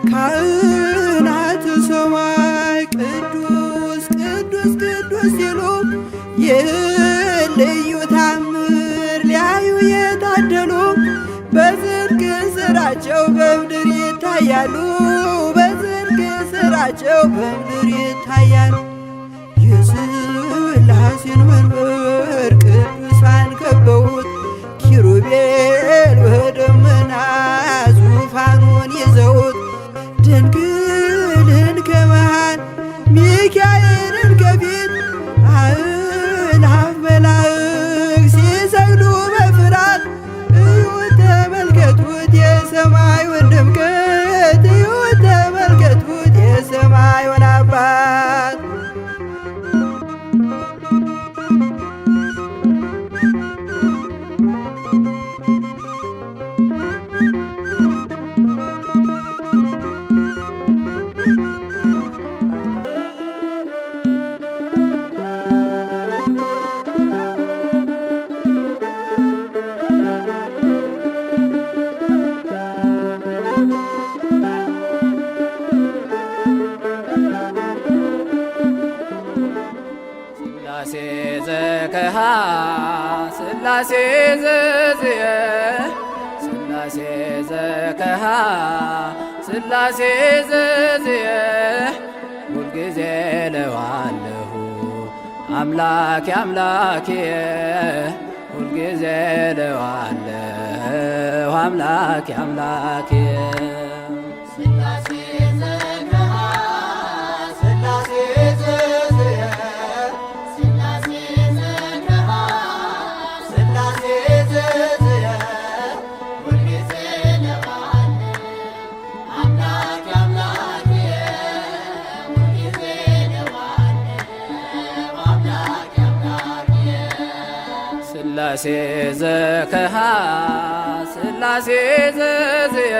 ካህናተ ሰማይ ቅዱስ ቅዱስ ቅዱስ ሲሉ ይህን ልዩ ታምር ሊያዩ የታደሉ በጽድቅ ስራቸው በምድር ይታያሉ በጽድቅ ስራቸው በምድር ይታያሉ። የሥላሴን መንበር ቅዱሳን ከበውት ኪሩቤል የሰማዩን ድምቀት እዩት ተመልከቱት የሰማዩን አባት ዘከሃ ሥላሴ ዘዝየ ሥላሴ ዘከሃ ሥላሴ ዘዝየ ሁልጊዜ ለዋለሁ አምላኬ አምላኬ ሁልጊዜ ለዋለሁ አምላኬ አምላኬ ሥላሴ ዘከሃ ሥላሴ ዘዝየ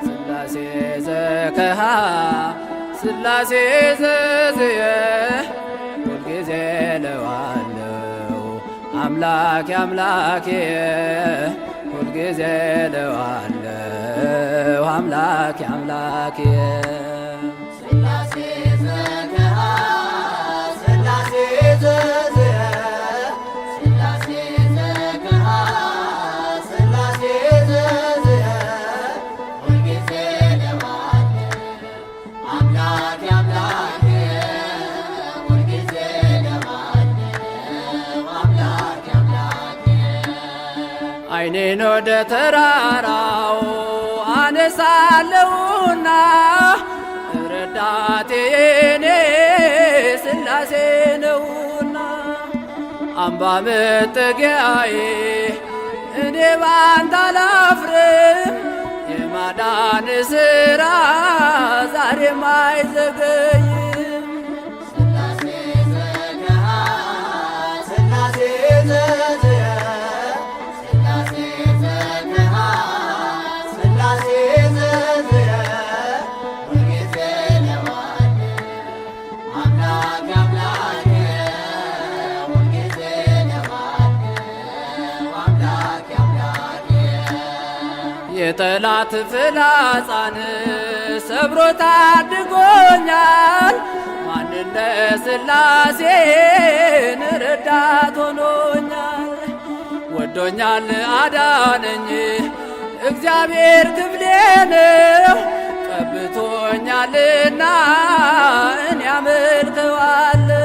ሥላሴ ዘከሃ ሥላሴ ዘዝየ ሁልጊዜ ለዋለሁ አምላኬ አምላኬ ሁልጊዜ ለዋለሁ አምላኬ አምላኬ ዓይኔን ወደ ተራራው አነሳለሁና ረዳቴ የኔ ሥላሴ ነውና አምባ መጠጊያዬ እኔ ባንተ አላፍርም የማዳን ሥራ ዛሬም አይዘገይም የጠላት ፍላጻን ሰብሮ ታድጎኛል ማንነ ሥላሴን ረዳት ሆኖኛል ወዶኛል አዳነኝ እግዚአብሔር ክፍሌ ነው ቀብቶኛልና እኔ አመልከዋለሁ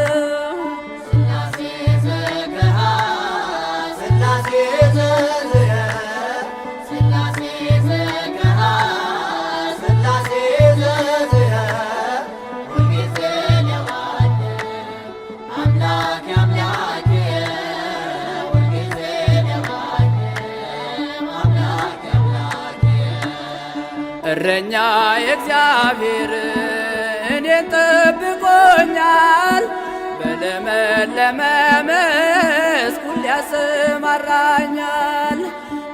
እረኛ የእግዚአብሔር እኔን ጠብቆኛል በለመለመ መስክ ሁሌ ያሰማራኛል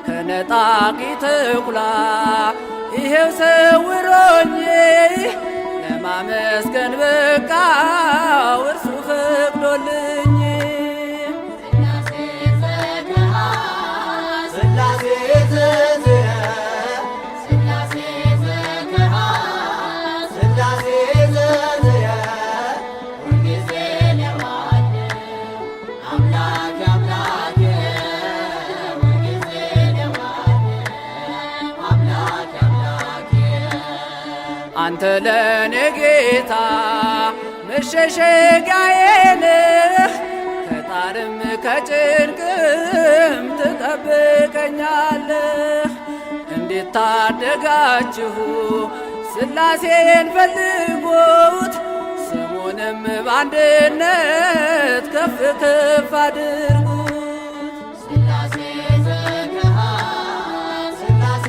ከነጣቂ ተኩላ ይሄው ሰውሮኝ ለማመስገን በቃው እርሱ ፈቅዶልኝ አንተ ለኔ ጌታ መሸሸጊያዬ ነህ ከጣርም ከጭንቅም ትጠብቀኛለህ እንዴት ታደጋችሁ ሥላሴን ፈልጉት ስሙንም በአንድነት ከፍ ከፍ አድርጉት ሥላሴ ዘከሃ ሥላሴ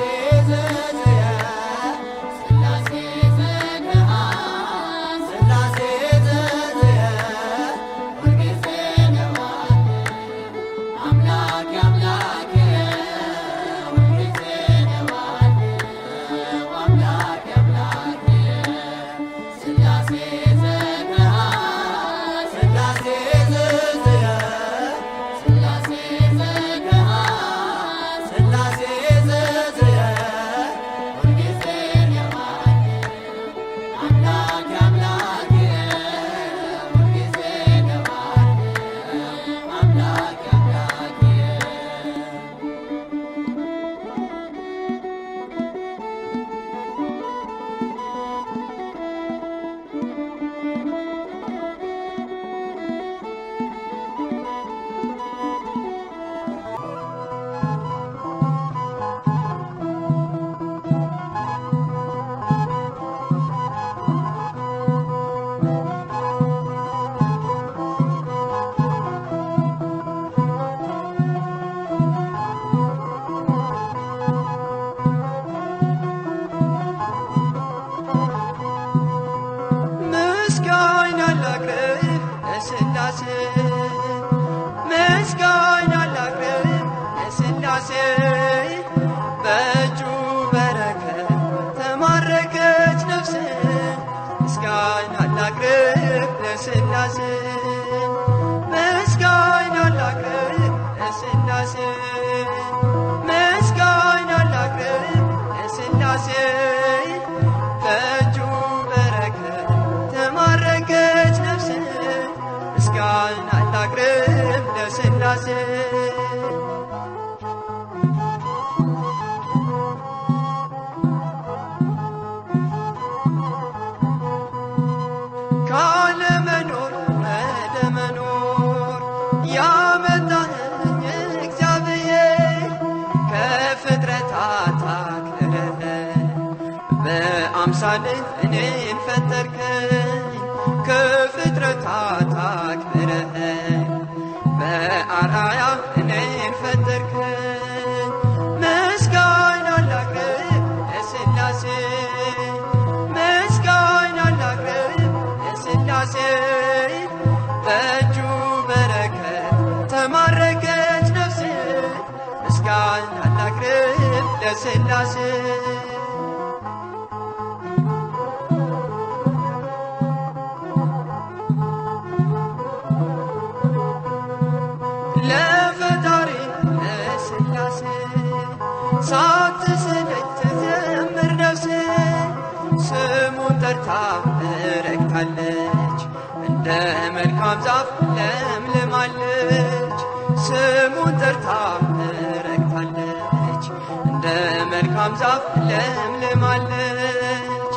ለሥላሴ ምስጋና ላቅርብ ለሥላሴ በእጁ በረከት ተማረከች ነፍሴ ምስጋና ላቅርብ ለሥላሴ ምስጋና ላቅርብ ለሥላሴ ምስጋና ላቅርብ ለሥላሴ በእጁ በረከት ተማረከች ነፍሴ ምስጋና ላቅርብ ለሥላሴ ካለመኖር ወደ መኖር ያመጣኸኝ እግዚአብሔር ከፍጥረታት አክብረህ በአምሳልህ እኔን ፈጠርከኝ ከፍጥረታት አክብረህ በአርአያህ እኔን ፈጠርከኝ ምስጋና ላቅርብ ለሥላሴ ምስጋና ላቅርብ ለሥላሴ በእጁ በረከት ተማረከች ነፍሴ ምስጋና ላቅርብ ለሥላሴ ለፈጣሪ ለሥላሴ ሳትሰለች ትዘምር ነፍሴ ስሙን ጠርታ ረክታለች እንደ መልካም ዛፍ ለምልማለች ስሙን ጠርታ ረክታለች እንደ መልካም ዛፍ ለምልማለች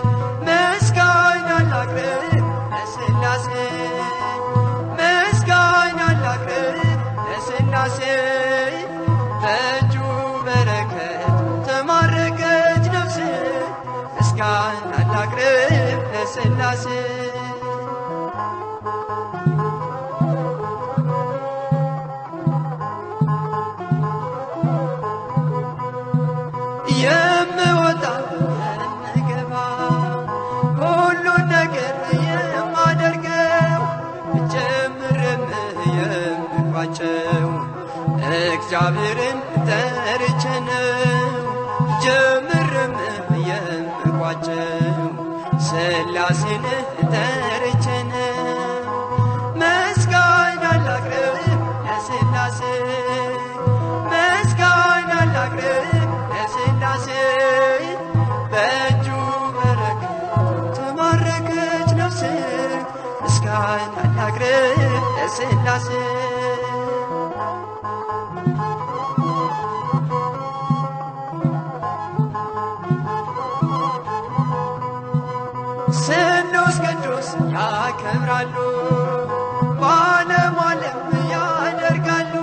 ምስጋና ላቅርብ ለሥላሴ ምስጋና ላቅርብ ለሥላሴ በእጁ በረከት ተማረከች ነፍሴ ምስጋና ላቅርብ ለሥላሴ የምወጣ የምገባ ሁሉን ነገር የማደርገው ጀምርም የምቋጨው እግዚአብሔርን ጠርቼ ነው ጀምርም የምቋጨው ሥላሴን ጠርቼ ነው ምስጋና ላቅርብ ለሥላሴ ምስጋና ላቅርብ ለሥላሴ በእጁ በረከት ተማረከች ነፍሴ ምስጋና ላቅርብ ለሥላሴ ስሉስ ቅዱስ ያከብራሉ በዓለም ዓለም ያደርጋሉ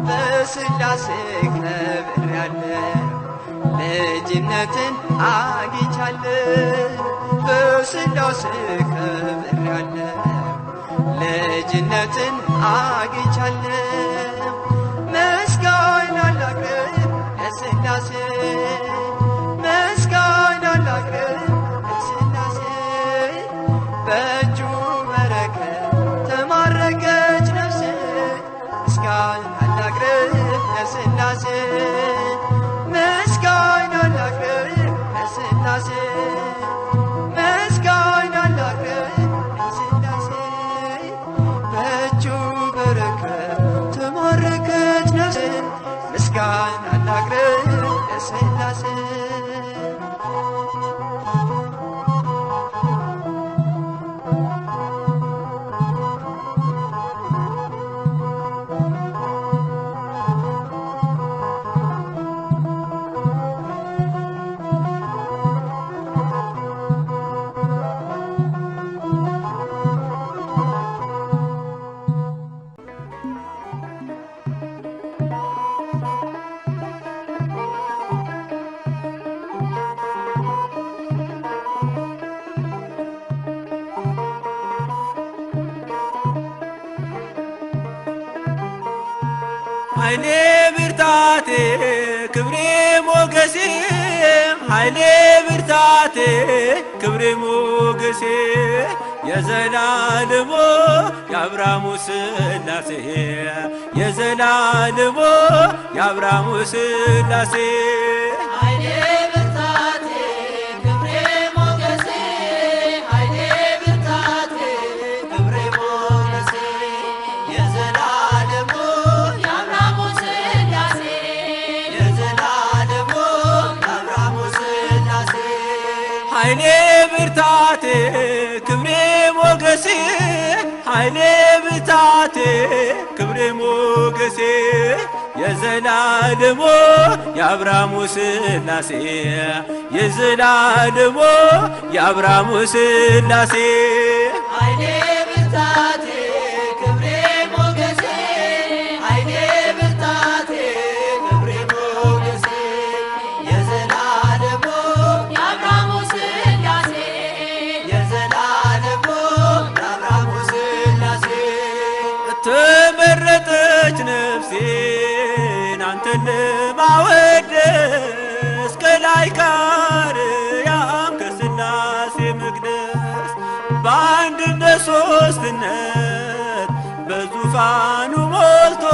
በሥላሴ ከብሬያለሁ ልጅነትን አግኝቻለሁ በሥላሴ ከብሬያለሁ ልጅነትን አግኝቻለሁ ምስጋና ላቅርብ ለሥላሴ ምስጋና ላቅርብ ለሥላሴ በእጁ በረከት ተማረከች ነፍሴ ምስጋና ላቅርብ ለሥላሴ ምስጋና ላቅርብ ለሥላሴ ምስጋና ላቅርብ ለሥላሴ በእጁ በረከት ተማረከች ነፍሴ ምስጋና ላቅርብ ለሥላሴ ኃይሌ ብርታቴ ክብሬ ሞገሴ ኃይሌ ብርታቴ ክብሬ ሞገሴ የዘላለሙ የአብርሃሙ ሥላሴ የዘላለሙ የአብርሃሙ ሥላሴ ኃይሌ ብርታቴ ክብሬ ሞገሴ ኃይሌ ብርታቴ ክብሬ ሞገሴ የዘላለሙ የአብርሃሙ ሥላሴ የዘላለሙ የአብርሃሙ ሥላሴ ኃይሌ ብርታቴ ክብሬ ሞገሴ ኃይሌ ብርታቴ ክብሬ ሞገሴ የዘላለሙ የአብርሃሙ ሥላሴ የዘላለሙ የአብርሃሙ ሥላሴ ኃይሌ ብርታቴ ክብሬ ሞገሴ ኃይሌ ብርታቴ ክብሬ ሞገሴ የዘላለሙ የአብርሃሙ ሥላሴ የዘላለሙ የአብርሃሙ ሥላሴ ተመረጠች ነፍሴን አንተን ለማወደስ ከላይ ከአርያም ከሥላሴ መቅደስ በአንድነት ሦስትነት በዙፋኑ ሞልቶ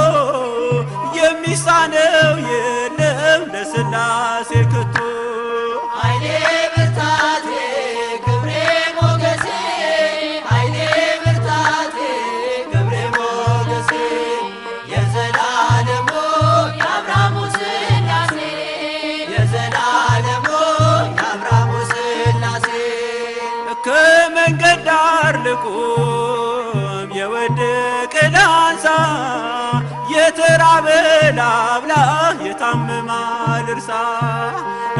የሚሳነው የለም ለሥላሴ ከቶ ኃይሌ ብርታቴ ክብሬ ሞገሴ ኃይሌ ብርታቴ ክብሬ ሞገሴ የዘላለሙ የአብርሃሙ ሥላሴ የዘላለሙ የአብርሃሙ ሥላሴ ከመንገድ ዳር ልቁም የወደቀ ላንሳ የተራበ ላብላ የታመመ ልርሳ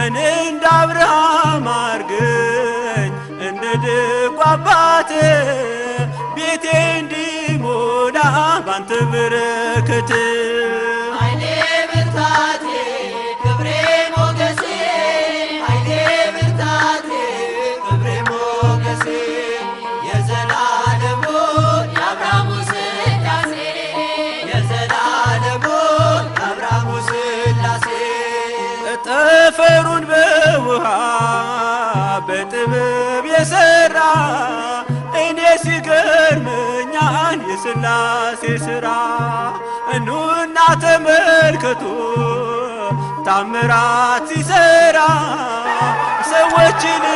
እኔ እንደ አብርሃም አርገኝ እንደ ደጉ አባት ቤቴ እንዲሞላ ባንተ በረከት ኃይሌ ብርታቴ ክብሬ ሞገሴ ኃይሌ ብርታቴ ክብሬ ሞገሴ የዘላለሙ የአብርሃሙ ሥላሴ የዘላለሙ የአብርሃሙ ሥላሴ ጠፈሩን በውሃ በጥበብ የሠራ እኔ ሲገርመኛል የሥላሴ ሥራ እኑና ተመልከቱ ታምራት ሲሠራ ሰዎች እልል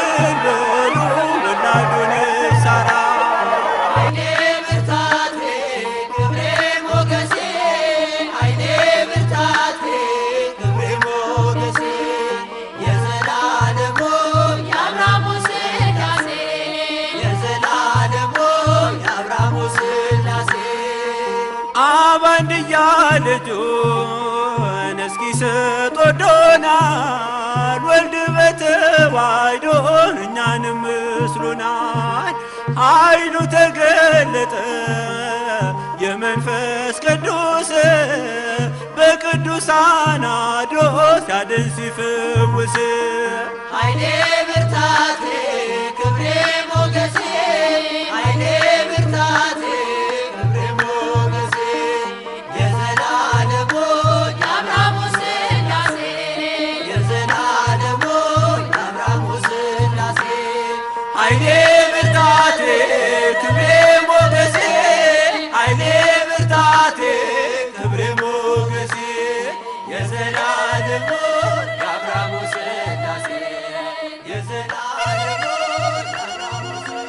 በሉ ወላዱን ሳራ ኃይሌ ብርታቴ ክብሬ ሞገሴ ኃይሌ ብርታቴ ክብሬ ሞገሴ የዘላለሙ የአብርሃሙ ሥላሴ የዘላለሙ የአብርሃሙ ሥላሴ አብ አንድያ ልጁን እስኪሰጥ ወዶናል ወልድ በተዋሕዶ እኛንም መስሎናል ኃይሉ ተገለጠ የመንፈስ ቅዱስ በቅዱሳን አድሮ ሲያድን ሲፈውስ ኃይሌ ብርታቴ ክብሬ ሞገሴ ኃይሌ ብርታቴ ክብሬ ሞገሴ የዘላለሙ የአብርሃሙ ሥላሴ የዘላለሙ የአብርሃሙ ሥላሴ ኃይሌ ብርታቴ ክብሬ ሞገሴ ኃይሌ ብርታቴ ክብሬ ሞገሴ የዘላለሙ የአብርሃሙ ሥላሴ የዘላለሙ